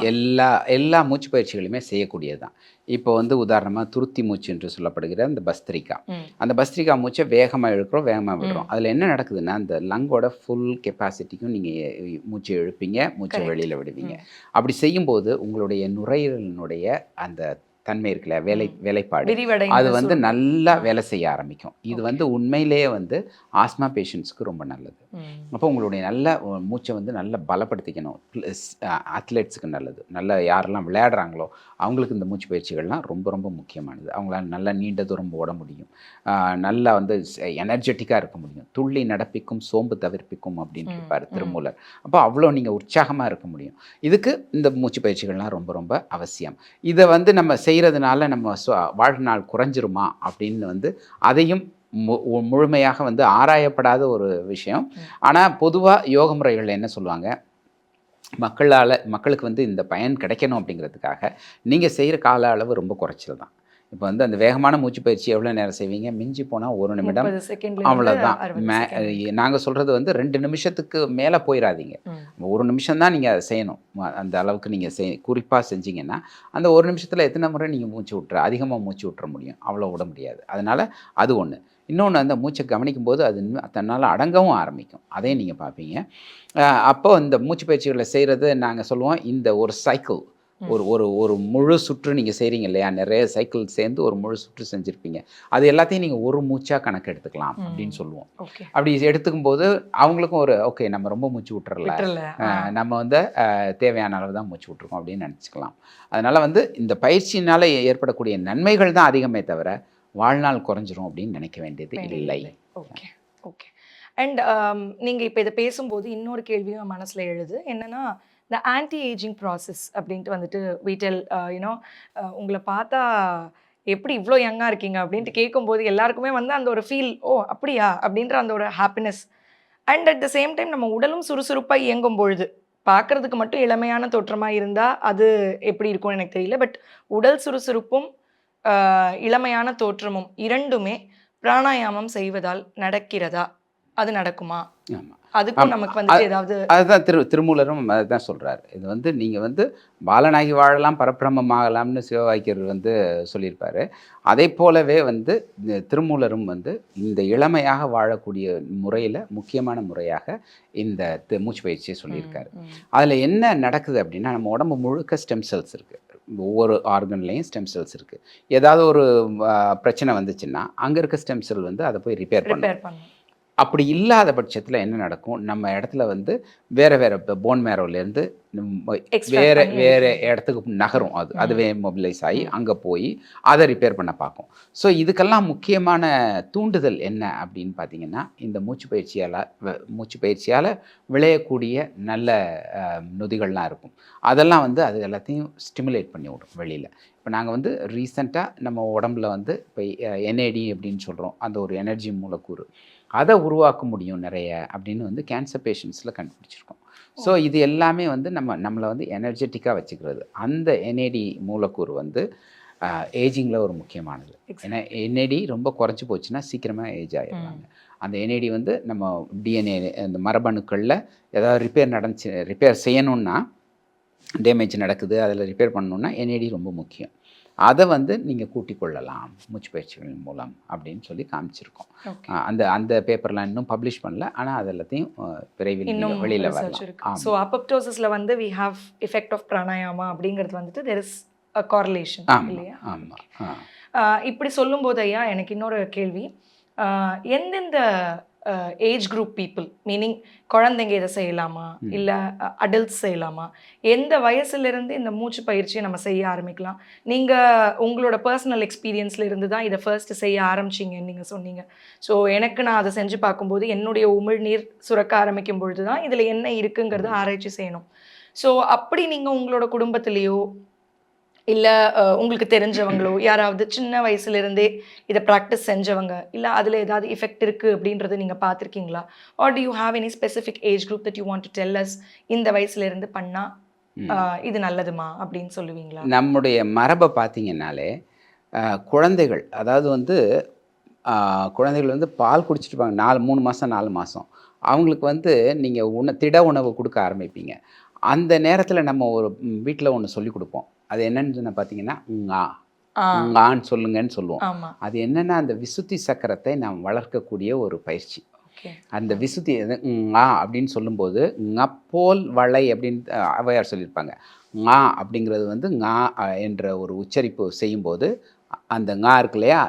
எல்லா மூச்சு பயிற்சிகளுமே செய்யக்கூடியது தான். இப்போ வந்து உதாரணமாக துருத்தி மூச்சு என்று சொல்லப்படுகிற அந்த பஸ்திரிகா, அந்த பஸ்திரிகா மூச்சை வேகமாக இழுக்கிறோம், வேகமாக விடுறோம். அதில் என்ன நடக்குதுன்னா அந்த லங்கோட ஃபுல் கெப்பாசிட்டிக்கும் நீங்கள் மூச்சை இழுப்பீங்க, மூச்சை வெளியில் விடுவீங்க. அப்படி செய்யும்போது உங்களுடைய நுரையீரலினுடைய அந்த தன்மை இருக்குல்ல, வேலைப்பாடு, அது வந்து நல்லா வேலை செய்ய ஆரம்பிக்கும். இது வந்து உண்மையிலேயே வந்து ஆஸ்மா பேஷண்ட்ஸ்க்கு ரொம்ப நல்லது. அப்போ உங்களுடைய நல்ல மூச்சை வந்து நல்லா பலப்படுத்திக்கணும். அத்லெட்ஸுக்கு நல்லது, நல்ல யாரெல்லாம் விளையாடுறாங்களோ அவங்களுக்கு இந்த மூச்சு பயிற்சிகள்லாம் ரொம்ப ரொம்ப முக்கியமானது. அவங்களால நல்லா நீண்ட தூரம் ஓட முடியும், நல்லா வந்து எனர்ஜெட்டிக்காக இருக்க முடியும். துள்ளி நடப்பிக்கும் சோம்பு தவிர்ப்பிக்கும் அப்படின்னு இருப்பார் திருமூலர். அப்போ அவ்வளோ நீங்கள் உற்சாகமாக இருக்க முடியும். இதுக்கு இந்த மூச்சு பயிற்சிகள்லாம் ரொம்ப ரொம்ப அவசியம். இதை வந்து நம்ம செய்கிறதுனால நம்ம வாழ்நாள் குறைஞ்சிருமா அப்படின்னு வந்து அதையும் முழுமையாக வந்து ஆராயப்படாத ஒரு விஷயம். ஆனால் பொதுவாக யோக முறைகளில் என்ன சொல்லுவாங்க, மக்களுக்கு வந்து இந்த பயன் கிடைக்கணும் அப்படிங்கிறதுக்காக நீங்கள் செய்கிற கால அளவு ரொம்ப குறைச்சல் தான். இப்போ வந்து அந்த வேகமான மூச்சு பயிற்சி எவ்வளோ நேரம் செய்வீங்க? மிஞ்சி போனால் 1 நிமிடம், அவ்வளோதான். நாங்கள் சொல்கிறது வந்து 2 நிமிஷத்துக்கு மேலே போயிடாதீங்க. 1 நிமிஷம் தான் நீங்கள் அதை செய்யணும். அந்த அளவுக்கு நீங்கள் குறிப்பாக செஞ்சீங்கன்னா அந்த 1 நிமிஷத்தில் எத்தனை முறை நீங்கள் அதிகமாக மூச்சு விட்டுற முடியும்? அவ்வளோ விட முடியாது. அதனால் அது ஒன்று. இன்னொன்று, அந்த மூச்சை கவனிக்கும் போது அது தன்னால் அடங்கவும் ஆரம்பிக்கும். அதையும் நீங்கள் பார்ப்பீங்க. அப்போ இந்த மூச்சு பயிற்சிகளை செய்கிறது நாங்கள் சொல்லுவோம், இந்த ஒரு சைக்கிள், ஒரு முழு சுற்று நீங்கள் செய்கிறீங்க இல்லையா, நிறைய சைக்கிள் சேர்ந்து ஒரு முழு சுற்று செஞ்சுருப்பீங்க, அது எல்லாத்தையும் நீங்கள் ஒரு மூச்சாக கணக்கு எடுத்துக்கலாம் அப்படின்னு சொல்லுவோம். அப்படி எடுத்துக்கும் போது அவங்களுக்கும் ஒரு ஓகே, நம்ம ரொம்ப மூச்சு விட்டுறல, நம்ம வந்து தேவையான அளவு தான் மூச்சு விட்டுருக்கோம் அப்படின்னு நினச்சிக்கலாம். அதனால் வந்து இந்த பயிற்சியினால் ஏற்படக்கூடிய நன்மைகள் தான் அதிகமே தவிர வாழ்நாள் குறைஞ்சிரும் அப்படின்னு நினைக்க வேண்டியது இல்லை. Okay okay. அண்ட் நீங்கள் இப்போ இதை பேசும்போது இன்னொரு கேள்வியும் மனசில் எழுது. என்னென்னா, இந்த ஆன்டி ஏஜிங் ப்ராசஸ் அப்படின்ட்டு வந்துட்டு வீட்டில் யூனோ உங்களை பார்த்தா எப்படி இவ்வளோ யங்காக இருக்கீங்க அப்படின்ட்டு கேட்கும்போது எல்லாருக்குமே வந்து அந்த ஒரு ஃபீல், ஓ அப்படியா அப்படின்ற அந்த ஒரு happiness. And at the same time நம்ம உடலும் சுறுசுறுப்பாக இயங்கும் பொழுது பார்க்கறதுக்கு மட்டும் இளமையான தோற்றமா இருந்தா, அது எப்படி இருக்கும்னு எனக்கு தெரியல. பட் உடல் சுறுசுறுப்பும், இளமையான தோற்றமும் 2மே பிராணாயாமம் செய்வதால் நடக்கிறதா? அது நடக்குமா? ஆமா. அதுக்கும் நமக்கு வந்துட்டு ஏதாவது அதுதான் திருமூலரும் அதுதான் சொல்றாரு. இது வந்து நீங்க வந்து பாலனாகி வாழலாம், பரபிரம்மம் ஆகலாம்னு சிவவாக்கியர் வந்து சொல்லியிருப்பாரு. அதைப் போலவே வந்து இந்த திருமூலரும் வந்து இந்த இளமையாக வாழக்கூடிய முறையில முக்கியமான முறையாக இந்த மூச்சு பயிற்சியை சொல்லியிருக்காரு. ம், ம். அதில என்ன நடக்குது அப்படின்னா, நம்ம உடம்பு முழுக்க ஸ்டெம் செல்ஸ் இருக்கு. ஒவ்வொரு ஆர்கன்லயும் ஸ்டெம் செல்ஸ் இருக்கு. ஏதாவது ஒரு பிரச்சனை வந்துச்சுன்னா, அங்க இருக்க ஸ்டெம் செல் வந்து அத போய் ரிப்பேர் பண்ணும். ரிப்பேர் பண்ணும். அப்படி இல்லாத பட்சத்தில என்ன நடக்கும்? நம்ம இடத்துல வந்து வேற வேற போன் மேரோலேருந்து எக்ஸ்ட்ராக்ட் வேற பண்ணி வேற எடுக்கிறது. இடத்துக்கு நகரும் அது. ம். அதுவே மொபிலைஸ் ஆகி ம். அங்க போய் அத ரிப்பேர் பண்ண பார்க்கும். ஸோ இதுக்கெல்லாம் முக்கியமான தூண்டுதல் என்ன அப்படின்னு பார்த்தீங்கன்னா, இந்த மூச்சு பயிற்சியால விளையக்கூடிய நல்ல நொதிகள்லாம் இருக்கும். அதெல்லாம் வந்து அது எல்லாத்தையும் ஸ்டிமுலேட் பண்ணி விடும் வெளியில. இப்ப நாங்க வந்து ரீசென்ட்டா நம்ம உடம்புல வந்து இப்ப என்ஏடி அப்படின்னு சொல்றோம். அந்த ஒரு எனர்ஜி மூலக்கூறு. அத உருவாக்க முடியும் நெறைய அப்படின்னு வந்து கேன்சர் பேஷண்ட்ஸ்ல கண்டுபிடிச்சிருக்கோம். ஸோ இது எல்லாமே வந்து நம்மள வந்து எனர்ஜெட்டிக்கா வச்சுக்கிறது. அந்த என்ஏடி மூலக்கூறு வந்து ஏஜிங்கில ஒரு முக்கியமானது. ஏன்னா என்ஏடி ரொம்ப குறைஞ்சு போச்சுன்னா சீக்கிரமா ஏஜ் ஆயிடுவாங்க. அந்த என்ஏடி வந்து நம்ம டிஎன்ஏ அந்த மரபணுக்கள்ல ஏதாவது ரிப்பேர் செய்யணும்னா டேமேஜ் நடக்குது, அதில ரிப்பேர் பண்ணணும்னா என்ஏடி ரொம்ப முக்கியம். அத வந்து நீங்க கூட்டிக் கொள்ளலாம் மூச்சு பயிற்சிகளின் மூலம் அப்படின்னு சொல்லி காமிச்சிருக்கோம். ஓகே. அந்த அந்த பேப்பர்லாம் இன்னும் பப்ளிஷ் பண்ணல. ஆனா அது எல்லாத்தையும் விரைவில் நீங்க இன்னும் வெளியில ரிசர்ச் வரலாம். இருக்கு. ஸோ ஆமா. அப்போப்டோசிஸ்ல வந்து we have effect of pranayama அப்படிங்கிறது வந்துட்டு தேர் இஸ் அ காரிலேஷன் ஆமா, இல்லையா? ஆமா. இப்படி சொல்லும்போது ஐயா எனக்கு இன்னொரு கேள்வி. எந்தெந்த ஏஜ் குரூப் பீப்புள் மீனிங் குழந்தைங்க இதை செய்யலாமா? இல்ல அடல்ட்ஸ் செய்யலாமா? எந்த வயசுலேருந்து இந்த மூச்சு பயிற்சியை நம்ம செய்ய ஆரம்பிக்கலாம்? நீங்க உங்களோட பர்சனல் எக்ஸ்பீரியன்ஸ்ல இருந்து தான் இதை ஃபர்ஸ்ட் செய்ய ஆரம்பிச்சீங்கன்னு நீங்க சொன்னீங்க. ஸோ எனக்கு நான் அதை செஞ்சு பார்க்கும்போது என்னுடைய உமிழ்நீர் சுரக்க ஆரம்பிக்கும் பொழுது தான் இதில் என்ன இருக்குங்கிறது ஆராய்ச்சி செய்யணும். ஸோ அப்படி நீங்க உங்களோட குடும்பத்திலேயோ இல்ல உங்களுக்கு தெரிஞ்சவங்களோ, யாராவது சின்ன வயசுலேருந்தே இத பிராக்டிஸ் செஞ்சவங்க, இல்ல அதுல ஏதாவது எஃபெக்ட் இருக்கு அப்படின்றத நீங்க பார்த்திருக்கீங்களா? Or do you have any specific age group that you want to tell us இந்த வயசுலேருந்து பண்ணா இது நல்லதுமா அப்படின்னு சொல்லுவீங்களா? நம்முடைய மரப பார்த்தீங்கன்னாலே, குழந்தைகள் அதாவது வந்து குழந்தைகள் வந்து பால் குடிச்சிட்டுருப்பாங்க. 3 மாசம், 4 மாசம். அவங்களுக்கு வந்து நீங்க திட உணவு குடுக்க ஆரம்பிப்பீங்க. அந்த நேரத்தில நம்ம ஒரு வீட்ல ஒண்ணு சொல்லிக் குடுப்போம். அது என்னன்னு பார்த்தீங்கன்னா, ஆ, ஆன்னு சொல்லுங்கன்னு சொல்லுவோம். ஆமா. அது என்னன்னா, அந்த விசுத்தி சக்கரத்தை நாம் வளர்க்கக்கூடிய ஒரு பயிற்சி. ஓகே. அந்த விசுத்தி அப்படின்னு சொல்லும்போது, போல் வளை அப்படின்னு ஔவையார் சொல்லியிருப்பாங்க. அப்படிங்கிறது வந்து என்ற ஒரு உச்சரிப்பு செய்யும்போது, அந்த இருக்கு இல்லையா?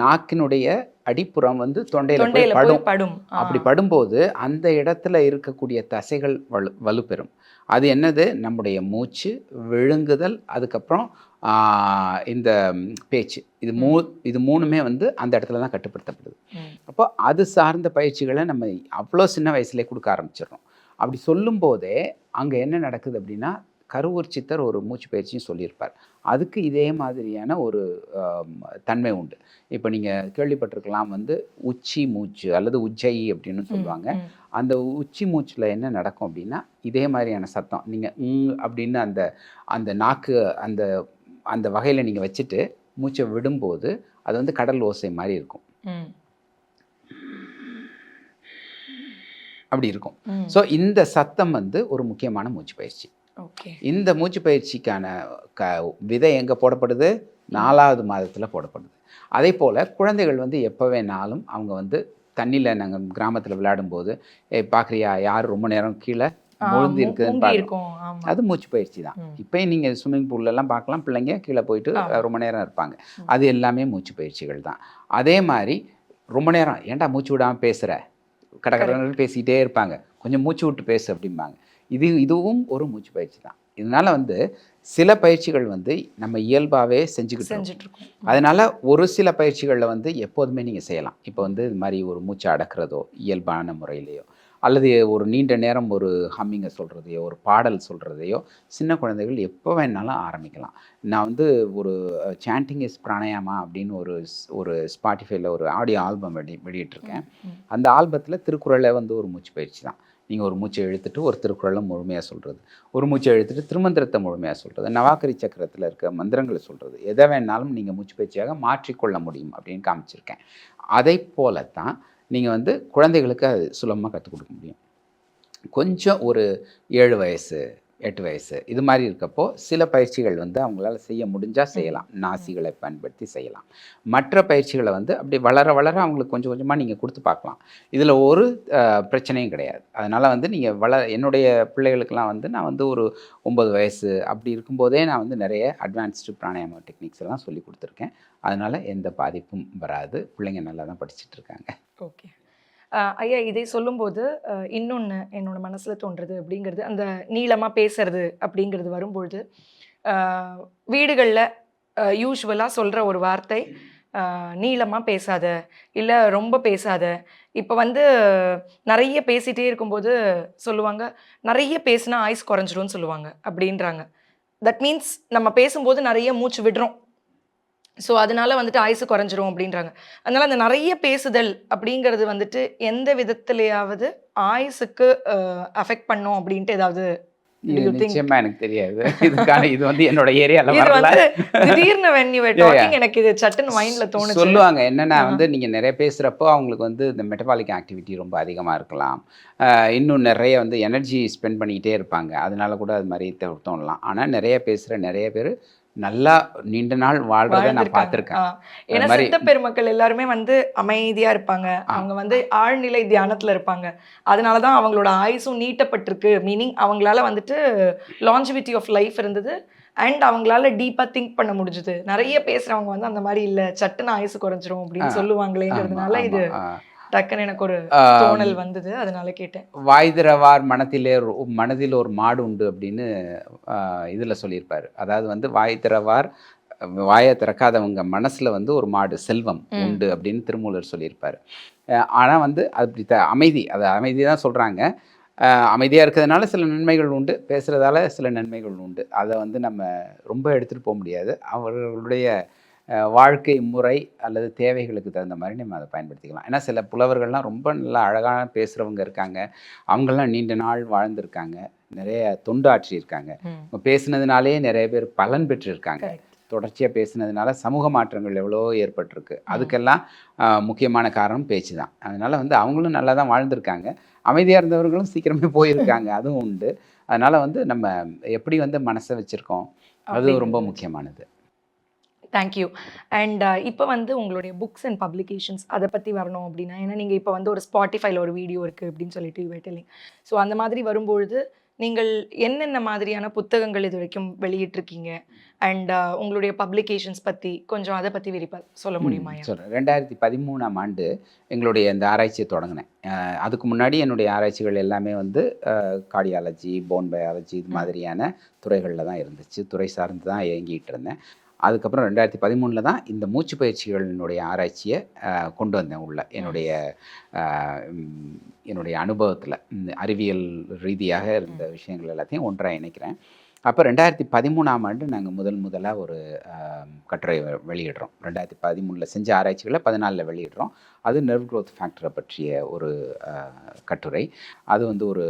நாக்கினுடைய அடிப்புறம் வந்து தொண்டையில போய் தொண்டையில படும். போய் படும். அப்படி படும்போது, அந்த இடத்துல இருக்கக்கூடிய தசைகள் வலுப்பெறும். அது என்னது? நம்முடைய மூச்சு, விழுங்குதல், அதுக்கப்புறம் ஆ இந்த பேச்சு. இது 3மே வந்து அந்த இடத்துல தான் கட்டுப்படுத்தப்படுது. அப்போ அது சார்ந்த பயிற்சிகள நம்ம அவ்வளோ சின்ன வயசுலயே குடுக்க ஆரம்பிச்சிடுறோம். அப்படி சொல்லும்போதே, அங்க என்ன நடக்குது அப்படின்னா, கருவூர் சித்தர் ஒரு மூச்சு பயிற்சியும் சொல்லியிருப்பார். அதுக்கு இதே மாதிரியான ஒரு அ தன்மை உண்டு. இப்ப நீங்க கேள்விப்பட்டிருக்கலாம் வந்து உச்சி மூச்சு அல்லது உஜ்ஜயி அப்படின்னு சொல்லுவாங்க. அந்த உச்சி மூச்சுல என்ன நடக்கும் அப்படின்னா, இதே மாதிரியான சத்தம். நீங்க அப்படின்னு அந்த அந்த நாக்கு அந்த அந்த வகையில நீங்க வச்சுட்டு மூச்ச விடும்போது, அது வந்து கடல் ஓசை மாரி இருக்கும். அப்படி இருக்கும். ஸோ இந்த சத்தம் வந்து ஒரு முக்கியமான மூச்சு பயிற்சி. ஓகே. இந்த மூச்சு பயிற்சிக்கான க விதை எங்க போடப்படுது? 4வது மாதத்துல போடப்படுது. அதேபோல குழந்தைகள் வந்து எப்ப வேணாலும் அவங்க வந்து தண்ணீல நாங்க கிராமத்துல விளையாடும்போது, பார்க்குறியா? யார் ரொம்ப நேரம் கீழ முழுந்தி இருக்குதுன்னு முங்கி பார்க்குறோம். இருக்கும். ஆமா. அது மூச்சு பயிற்சி தான். இப்பயும் நீங்க ஸ்விம்மிங் பூல்லலாம் பார்க்கலாம். பிள்ளைங்க கீழ போயிட்டு ரொம்ப நேரம் இருப்பாங்க. அது எல்லாமே மூச்சு பயிற்சிகள் தான். அதே மாரி ரொம்ப நேரம் ஏன்டா மூச்சு விடாம பேசுற? கடகடன்னு பேசிக்கிட்டே இருப்பாங்க. கொஞ்சம் மூச்சு விட்டு பேசு அப்படிம்பாங்க. இதுவும் ஒரு மூச்சு பயிற்சி தான். இதனால வந்து சில பயிற்சிகள் வந்து நம்ம இயல்பாவே செஞ்சுக்கிட்டு இருக்கோம். அதனால ஒரு சில பயிற்சிகள்ல வந்து எப்போதுமே நீங்க செய்யலாம். இப்போ வந்து இது மாரி ஒரு மூச்ச அடக்குறதோ, இயல்பான முறையிலயோ, அல்லது ஒரு நீண்ட நேரம் ஒரு ஹம்மிங்க சொல்றதையோ, ஒரு பாடல் சொல்றதையோ, சின்ன குழந்தைகள் எப்போ வேணாலும் ஆரம்பிக்கலாம். நான் வந்து ஒரு சாண்டிங் இஸ் பிராணாயாமா அப்படின்னு ஒரு ஸ்பாட்டிஃபைல ஒரு ஆடியோ ஆல்பம் வெளியிட்டிருக்கேன். அந்த ஆல்பத்தில திருக்குறளே வந்து ஒரு மூச்சு பயிற்சி தான். நீங்கள் ஒரு மூச்சை இழுத்துட்டு ஒரு திருக்குறளை முழுமையாக சொல்கிறது, ஒரு மூச்சை இழுத்துட்டு திருமந்திரத்தை முழுமையாக சொல்கிறது, நவாக்கரி சக்கரத்தில் இருக்க மந்திரங்களை சொல்கிறது, எதை வேணாலும் நீங்கள் மூச்சு பயிற்சியாக மாற்றிக்கொள்ள முடியும் அப்படின்னு காமிச்சிருக்கேன். அதை போல தான் நீங்கள் வந்து குழந்தைகளுக்கு அது சுலபமாக கற்றுக் கொடுக்க முடியும். கொஞ்சம் ஒரு 7 வயசு 8 வயசு இது மாதிரி இருக்கப்போ சில பயிற்சிகள் வந்து அவங்களால செய்ய முடிஞ்சால் செய்யலாம், நாசிகளை பயன்படுத்தி செய்யலாம். மற்ற பயிற்சிகளை வந்து அப்படி வளர வளர அவங்களுக்கு கொஞ்சம் கொஞ்சமாக நீங்கள் கொடுத்து பார்க்கலாம். இதில் ஒரு பிரச்சனையும் கிடையாது. அதனால் வந்து நீங்கள் என்னுடைய பிள்ளைகளுக்கெல்லாம் வந்து நான் வந்து ஒரு 9 வயசு அப்படி இருக்கும்போதே நான் வந்து நிறைய அட்வான்ஸ்டு பிராணாயாம டெக்னிக்ஸ் எல்லாம் சொல்லி கொடுத்துருக்கேன். அதனால் எந்த பாதிப்பும் வராது. பிள்ளைங்க நல்லா தான் படிச்சுட்டு இருக்காங்க. ஓகே. ஐயா இதை சொல்லும்போது இன்னொன்று என்னோட மனசில் தோன்றுறது அப்படிங்கிறது, அந்த நீளமாக பேசுறது அப்படிங்கிறது வரும்பொழுது வீடுகளில் யூஸ்வலாக சொல்கிற ஒரு வார்த்தை, நீளமாக பேசாத, இல்லை ரொம்ப பேசாத. இப்போ வந்து நிறைய பேசிகிட்டே இருக்கும்போது சொல்லுவாங்க, நிறைய பேசினா ஆயுஸ் குறைஞ்சிரும்னு சொல்லுவாங்க அப்படின்றாங்க. தட் மீன்ஸ் நம்ம பேசும்போது நிறைய மூச்சு விடுறோம். ஸோ அதனால வந்துட்டு ஆயுசு குறைஞ்சிரும் அப்படின்றாங்க. அதனால அந்த நிறைய பேசுதல் அப்படிங்கிறது வந்துட்டு எந்த விதத்திலேயாவது ஆயுசுக்கு அஃபெக்ட் பண்ணும் அப்படின்ட்டு ஏதாவது நிச்சயமா எனக்கு தெரியாது. இது வந்து என்னோட ஏரியால இது வரல. வந்து திடீர்னு when you were talking எனக்கு இது சட்டுன்னு மைண்ட்ல தோணுச்சு. சொல்லுவாங்க என்னன்னா வந்து நீங்க நிறைய பேசுறப்போ அவங்களுக்கு வந்து இந்த மெட்டபாலிக் ஆக்டிவிட்டி ரொம்ப அதிகமா இருக்கலாம். இன்னும் நிறைய வந்து எனர்ஜி ஸ்பெண்ட் பண்ணிக்கிட்டே இருப்பாங்க. அதனால கூட அது மாதிரி தோணலாம். ஆனா நிறைய பேசுற நிறைய பேர் நல்லா நீண்ட நாள் வாழ்றதை நான் பார்த்துருக்கேன். ஏன்னா சித்த பெருமக்கள் எல்லாருமே வந்து அமைதியா இருப்பாங்க. அவங்க வந்து ஆழ்நிலை தியானத்துல இருப்பாங்க. அதனாலதான் அவங்களோட ஆயுசும் நீட்டப்பட்டிருக்கு. மீனிங் அவங்களால வந்துட்டு லாஞ்சிவிட்டி ஆஃப் லைஃப் இருந்தது. அண்ட் அவங்களால டீப்பா திங்க் பண்ண முடிஞ்சுது. நிறைய பேசுறவங்க வந்து அந்த மாதிரி இல்ல, சட்டுன்னு ஆயுசு குறைஞ்சிரும் அப்படின்னு சொல்லுவாங்களேங்கிறதுனால இது டக்குன்னு எனக்கு ஒரு தோணல் வந்தது. அதனால கேட்டேன். வாய் திறவார் மனதில் ஒரு மாடு உண்டு அப்படின்னு இதில் சொல்லியிருப்பாரு. அதாவது வந்து வாய் திறவார், வாயை திறக்காதவங்க மனசுல வந்து ஒரு மாடு செல்வம் உண்டு அப்படின்னு திருமூலர் சொல்லியிருப்பாரு. ஆனால் வந்து அப்படி அமைதி தான் சொல்கிறாங்க. அமைதியாக இருக்கிறதுனால சில நன்மைகள் உண்டு, பேசுகிறதால சில நன்மைகள் உண்டு. அதை வந்து நம்ம ரொம்ப எடுத்துகிட்டு போக முடியாது. அவர்களுடைய வாழ்க்கை முறை அல்லது தேவைகளுக்கு தகுந்த மாதிரி நம்ம அதை பயன்படுத்திக்கலாம். ஏன்னா சில புலவர்கள்லாம் ரொம்ப நல்லா அழகாக பேசுகிறவங்க இருக்காங்க. அவங்கெல்லாம் நீண்ட நாள் வாழ்ந்திருக்காங்க, நிறைய தொண்டு ஆற்றியிருக்காங்க. பேசுனதுனாலே நிறைய பேர் பலன் பெற்றிருக்காங்க. தொடர்ச்சியாக பேசுனதுனால சமூக மாற்றங்கள் எவ்வளோ ஏற்பட்டிருக்கு. அதுக்கெல்லாம் முக்கியமான காரணம் பேச்சு தான். அதனால் வந்து அவங்களும் நல்லா தான் வாழ்ந்திருக்காங்க. அமைதியாக இருந்தவர்களும் சீக்கிரமே போயிருக்காங்க, அதுவும் உண்டு. அதனால் வந்து நம்ம எப்படி வந்து மனசை வச்சுருக்கோம் அது ரொம்ப முக்கியமானது. தேங்க்யூ. அண்ட் இப்போ வந்து உங்களுடைய புக்ஸ் அண்ட் பப்ளிகேஷன்ஸ் அதை பற்றி வரணும் அப்படின்னா, ஏன்னா நீங்கள் இப்போ வந்து ஒரு ஸ்பாட்டிஃபைல ஒரு வீடியோ இருக்குது அப்படின்னு சொல்லிட்டு வெட்டலிங். ஸோ அந்த மாதிரி வரும்பொழுது நீங்கள் என்னென்ன மாதிரியான புத்தகங்கள் இது வரைக்கும் வெளியிட்டிருக்கீங்க? அண்ட் உங்களுடைய பப்ளிகேஷன்ஸ் பற்றி கொஞ்சம் அதை பற்றி விரிப்பாக சொல்ல முடியுமா? சொல்கிறேன். 2013ஆம் ஆண்டு எங்களுடைய இந்த ஆராய்ச்சியை தொடங்கினேன். அதுக்கு முன்னாடி என்னுடைய ஆராய்ச்சிகள் எல்லாமே வந்து கார்டியாலஜி, போன் பயாலஜி இது மாதிரியான துறைகளில் தான் இருந்துச்சு. துறை சார்ந்து தான் இயங்கிட்டு இருந்தேன். அதுக்கப்புறம் 2013 தான் இந்த மூச்சு பயிற்சிகளினுடைய ஆராய்ச்சியை கொண்டு வந்தேன் உள்ள என்னுடைய அனுபவத்தில். அறிவியல் ரீதியாக இருந்த விஷயங்கள் எல்லாத்தையும் ஒன்றாக இணைக்கிறேன். அப்போ 2013ஆம் ஆண்டு நாங்கள் முதலாக ஒரு கட்டுரை வெளியிடுறோம். 2013 செஞ்ச ஆராய்ச்சிகளை 14 வெளியிடுறோம். அது நர்வ் க்ரோத் ஃபேக்டரை பற்றிய ஒரு கட்டுரை. அது வந்து ஒரு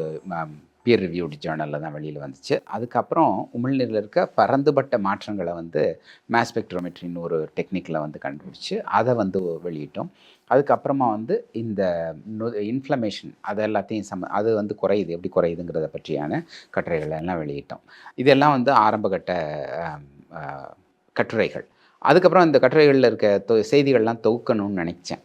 பியர் ரிவ்யூடு ஜேர்னலில் தான் வெளியில் வந்துச்சு. அதுக்கப்புறம் உமிழ்நீரில் இருக்க பரந்துபட்ட மாற்றங்களை வந்து மாஸ் ஸ்பெக்ட்ரோமெட்ரின்னு ஒரு டெக்னிக்கில் வந்து கண்டுபிடிச்சி அதை வந்து வெளியிட்டோம். அதுக்கப்புறமா வந்து இந்த இன்ஃப்ளமேஷன் அது எல்லாத்தையும் அது வந்து குறையுது, எப்படி குறையுதுங்கிறத பற்றியான கட்டுரைகளை எல்லாம் வெளியிட்டோம். இதெல்லாம் வந்து ஆரம்பகட்ட கட்டுரைகள். அதுக்கப்புறம் இந்த கட்டுரைகளில் இருக்க செய்திகள்லாம் தொகுக்கணும்னு நினச்சேன்.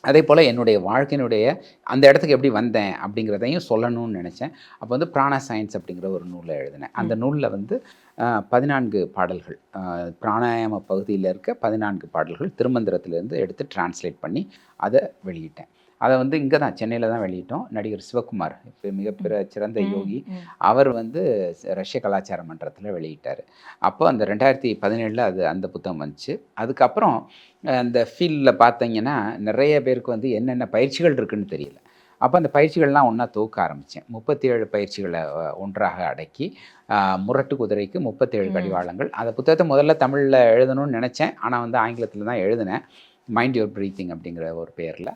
அதே போல் என்னுடைய வாழ்க்கையினுடைய அந்த இடத்துக்கு எப்படி வந்தேன் அப்படிங்கிறதையும் சொல்லணும்னு நினச்சேன். அப்போ வந்து பிராணா சயின்ஸ் அப்படிங்கிற ஒரு நூலை எழுதினேன். அந்த நூலில் வந்து 14 பாடல்கள், பிராணாயாம பகுதியில் இருக்க 14 பாடல்கள் திருமந்திரத்திலேருந்து எடுத்து டிரான்ஸ்லேட் பண்ணி அதை வெளியிட்டேன். அதை வந்து இங்கே தான் சென்னையில் தான் வெளியிட்டோம். நடிகர் சிவகுமார், இப்போ சிறந்த யோகி, அவர் வந்து ரஷ்ய கலாச்சார மன்றத்தில் வெளியிட்டார். அப்போ அந்த 2017 அந்த புத்தகம் வந்துச்சு. அதுக்கப்புறம் அந்த ஃபீல்டில் பார்த்தீங்கன்னா நிறைய பேருக்கு வந்து என்னென்ன பயிற்சிகள் இருக்குதுன்னு தெரியல. அப்போ அந்த பயிற்சிகள்லாம் ஒன்றா தொகுக்க ஆரம்பித்தேன். 37 பயிற்சிகளை ஒன்றாக அடக்கி, முரட்டு குதிரைக்கு 37 கடிவாளங்கள். அந்த புத்தகத்தை முதல்ல தமிழில் எழுதணும்னு நினச்சேன். ஆனால் வந்து ஆங்கிலத்தில் தான் எழுதினேன். மைண்ட் யுவர் ப்ரீத்திங் அப்படிங்கிற ஒரு பேரில்.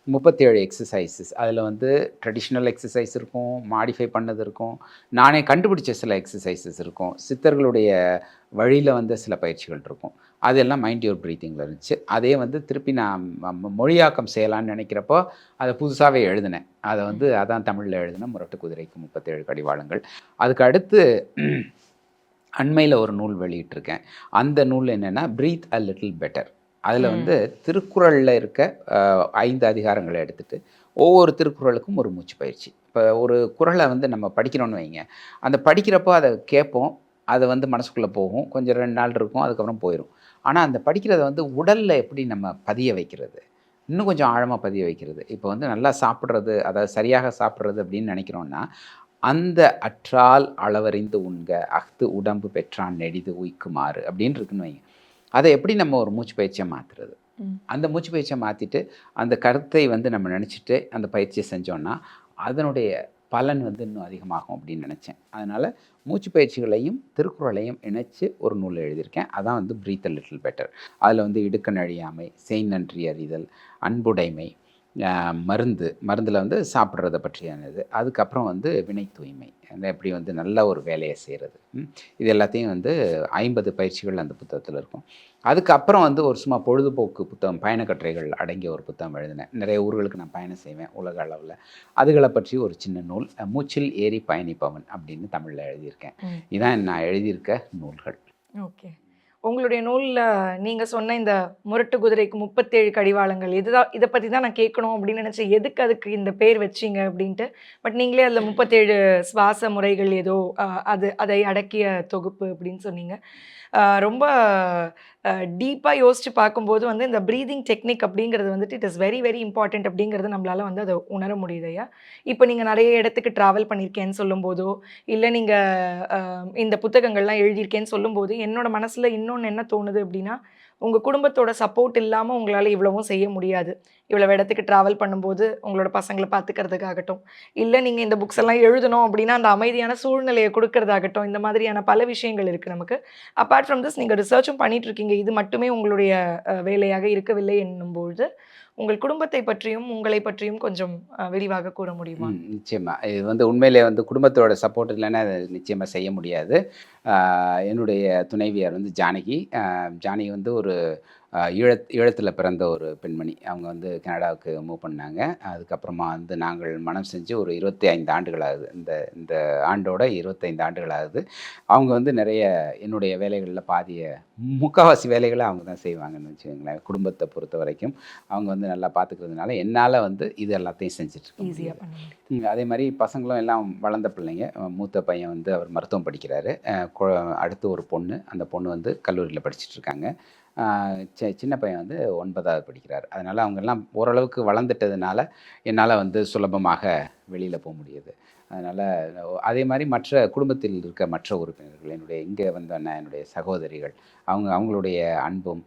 37 எக்ஸசைசஸ். அதில் வந்து ட்ரெடிஷ்னல் எக்ஸசைஸ் இருக்கும், மாடிஃபை பண்ணது இருக்கும், நானே கண்டுபிடிச்ச சில எக்ஸசைசஸ் இருக்கும், சித்தர்களுடைய வழியில் வந்து சில பயிற்சிகள் இருக்கும். அதெல்லாம் மைண்ட் யுவர் ப்ரீத்திங்கில் இருந்துச்சு. அதே வந்து திருப்பி நான் மொழியாக்கம் செய்யலான்னு நினைக்கிறப்போ அதை புதுசாகவே எழுதினேன். அதை வந்து அதான் தமிழில் எழுதினேன், முரட்டு குதிரைக்கு 37 கடிவாளங்கள். அதுக்கு அடுத்து அண்மையில் ஒரு நூல் வெளியிட்டிருக்கேன். அந்த நூல் என்னென்னா ப்ரீத் அ லிட்டில் பெட்டர். அதில் வந்து திருக்குறளில் இருக்க 5 அதிகாரங்களை எடுத்துகிட்டு ஒவ்வொரு திருக்குறளுக்கும் ஒரு மூச்சு பயிற்சி. இப்போ ஒரு குறளை வந்து நம்ம படிக்கிறோன்னு வைங்க, அந்த படிக்கிறப்போ அதை கேட்போம், அதை வந்து மனசுக்குள்ளே போகும், கொஞ்சம் 2 நாள் இருக்கும், அதுக்கப்புறம் போயிடும். ஆனால் அந்த படிக்கிறத வந்து உடலில் எப்படி நம்ம பதிய வைக்கிறது, இன்னும் கொஞ்சம் ஆழமாக பதிய வைக்கிறது. இப்போ வந்து நல்லா சாப்பிட்றது, அதாவது சரியாக சாப்பிட்றது அப்படின்னு நினைக்கிறோன்னா, அந்த அற்றால் அளவறிந்து உண்க அஃது உடம்பு பெற்றான் நெடிது உய்க்குமாறு அப்படின்னு இருக்குன்னு வைங்க. அதை எப்படி நம்ம ஒரு மூச்சு பயிற்சியை மாற்றுறது, அந்த மூச்சு பயிற்சியை மாற்றிட்டு அந்த கருத்தை வந்து நம்ம நினச்சிட்டு அந்த பயிற்சியை செஞ்சோன்னா அதனுடைய பலன் வந்து இன்னும் அதிகமாகும் அப்படின்னு நினச்சேன். அதனால் மூச்சு பயிற்சிகளையும் திருக்குறளையும் இணைச்சு ஒரு நூல் எழுதியிருக்கேன். அதான் வந்து ப்ரீத் அ லிட்டில் பெட்டர். அதில் வந்து இடுக்கண் அழியாமை, செய் நன்றி அறிதல், அன்புடைமை, மருந்தில் வந்து சாப்பிட்றத பற்றியானது, அதுக்கப்புறம் வந்து வினை தூய்மை, அந்த எப்படி வந்து நல்ல ஒரு வேலையை செய்கிறது, இது எல்லாத்தையும் வந்து 50 பயிற்சிகள் அந்த புத்தகத்தில் இருக்கும். அதுக்கப்புறம் வந்து ஒரு சும்மா பொழுதுபோக்கு புத்தகம், பயணக்கட்டுரைகள் அடங்கிய ஒரு புத்தகம் எழுதினேன். நிறைய ஊர்களுக்கு நான் பயணம் செய்வேன் உலக அளவில். அதுகளை பற்றி ஒரு சின்ன நூல், மூச்சில் ஏறி பயணிப்பவன் அப்படின்னு தமிழில் எழுதியிருக்கேன். இதான் நான் எழுதியிருக்க நூல்கள். ஓகே. உங்களுடைய நூலில் நீங்கள் சொன்ன இந்த முரட்டு குதிரைக்கு 37 கடிவாளங்கள், இதுதான் இதை பற்றி தான் நான் கேட்கணும் அப்படின்னு நினச்சேன். எதுக்கு அதுக்கு இந்த பேர் வச்சிங்க அப்படின்ட்டு. பட் நீங்களே அதில் 37 சுவாச முறைகள் ஏதோ அதை அடக்கிய தொகுப்பு அப்படின்னு சொன்னீங்க. ரொம்ப டீப்பாக யோசித்து பார்க்கும்போது வந்து இந்த ப்ரீதிங் டெக்னிக் அப்படிங்கிறது வந்துட்டு it is very very important அப்படிங்கிறது நம்மளால் வந்து அதை உணர முடியுது ஐயா. இப்போ நீங்கள் நிறைய இடத்துக்கு ட்ராவல் பண்ணியிருக்கேன்னு சொல்லும்போதோ, இல்லை நீங்கள் இந்த புத்தகங்கள்லாம் எழுதியிருக்கேன்னு சொல்லும்போது என்னோட மனசில் இன்னொன்று என்ன தோணுது அப்படின்னா, உங்கள் குடும்பத்தோட சப்போர்ட் இல்லாமல் உங்களால் இவ்வளவும் செய்ய முடியாது. இவ்வளோ இடத்துக்கு ட்ராவல் பண்ணும்போது உங்களோட பசங்களை பார்த்துக்கிறதுக்காகட்டும், இல்லை நீங்கள் இந்த புக்ஸ் எல்லாம் எழுதணும் அப்படின்னா அந்த அமைதியான சூழ்நிலையை கொடுக்கறதாகட்டும், இந்த மாதிரியான பல விஷயங்கள் இருக்குது நமக்கு. அப்பார்ட் ஃப்ரம் திஸ் நீங்கள் ரிசர்ச்சும் பண்ணிகிட்ருக்கீங்க. இது மட்டுமே உங்களுடைய வேலையாக இருக்கவில்லை என்னும்பொழுது, உங்கள் குடும்பத்தை பற்றியும் உங்களை பற்றியும் கொஞ்சம் விரிவாக கூற முடியுமா? நிச்சயமா. இது வந்து உண்மையிலே வந்து குடும்பத்தோட சப்போர்ட் இல்லைன்னா அதை நிச்சயமாக செய்ய முடியாது. என்னுடைய துணைவியார் வந்து ஜானகி. ஜானகி வந்து ஒரு ஈழத்தில் பிறந்த ஒரு பெண்மணி. அவங்க வந்து கனடாவுக்கு மூவ் பண்ணாங்க. அதுக்கப்புறமா வந்து நாங்கள் மனம் செஞ்சு ஒரு 25 ஆண்டுகள் ஆகுது. இந்த இந்த ஆண்டோட 25 ஆண்டுகள் ஆகுது. அவங்க வந்து நிறைய என்னுடைய வேலைகளில் முக்கால்வாசி வேலைகளை அவங்க தான் செய்வாங்கன்னு வச்சுக்கோங்களேன். குடும்பத்தை பொறுத்த வரைக்கும் அவங்க வந்து நல்லா பார்த்துக்கிறதுனால என்னால் வந்து இது எல்லாத்தையும் செஞ்சுட்ருக்கேன். ஈஸியாக. அதே மாதிரி பசங்களும் எல்லாம் வளர்ந்த பிள்ளைங்க. மூத்த பையன் வந்து அவர் மருத்துவம் படிக்கிறாரு. அடுத்து ஒரு பொண்ணு, அந்த பொண்ணு வந்து கல்லூரியில் படிச்சுட்ருக்காங்க. சின்ன பையன் வந்து 9வது படிக்கிறார். அதனால் அவங்கெல்லாம் ஓரளவுக்கு வளர்ந்துட்டதுனால என்னால் வந்து சுலபமாக வெளியில் போக முடியுது. அதனால் அதே மாதிரி மற்ற குடும்பத்தில் இருக்க மற்ற உறுப்பினர்கள், இங்கே வந்தோன்னா என்னுடைய சகோதரிகள், அவங்களுடைய அன்பும்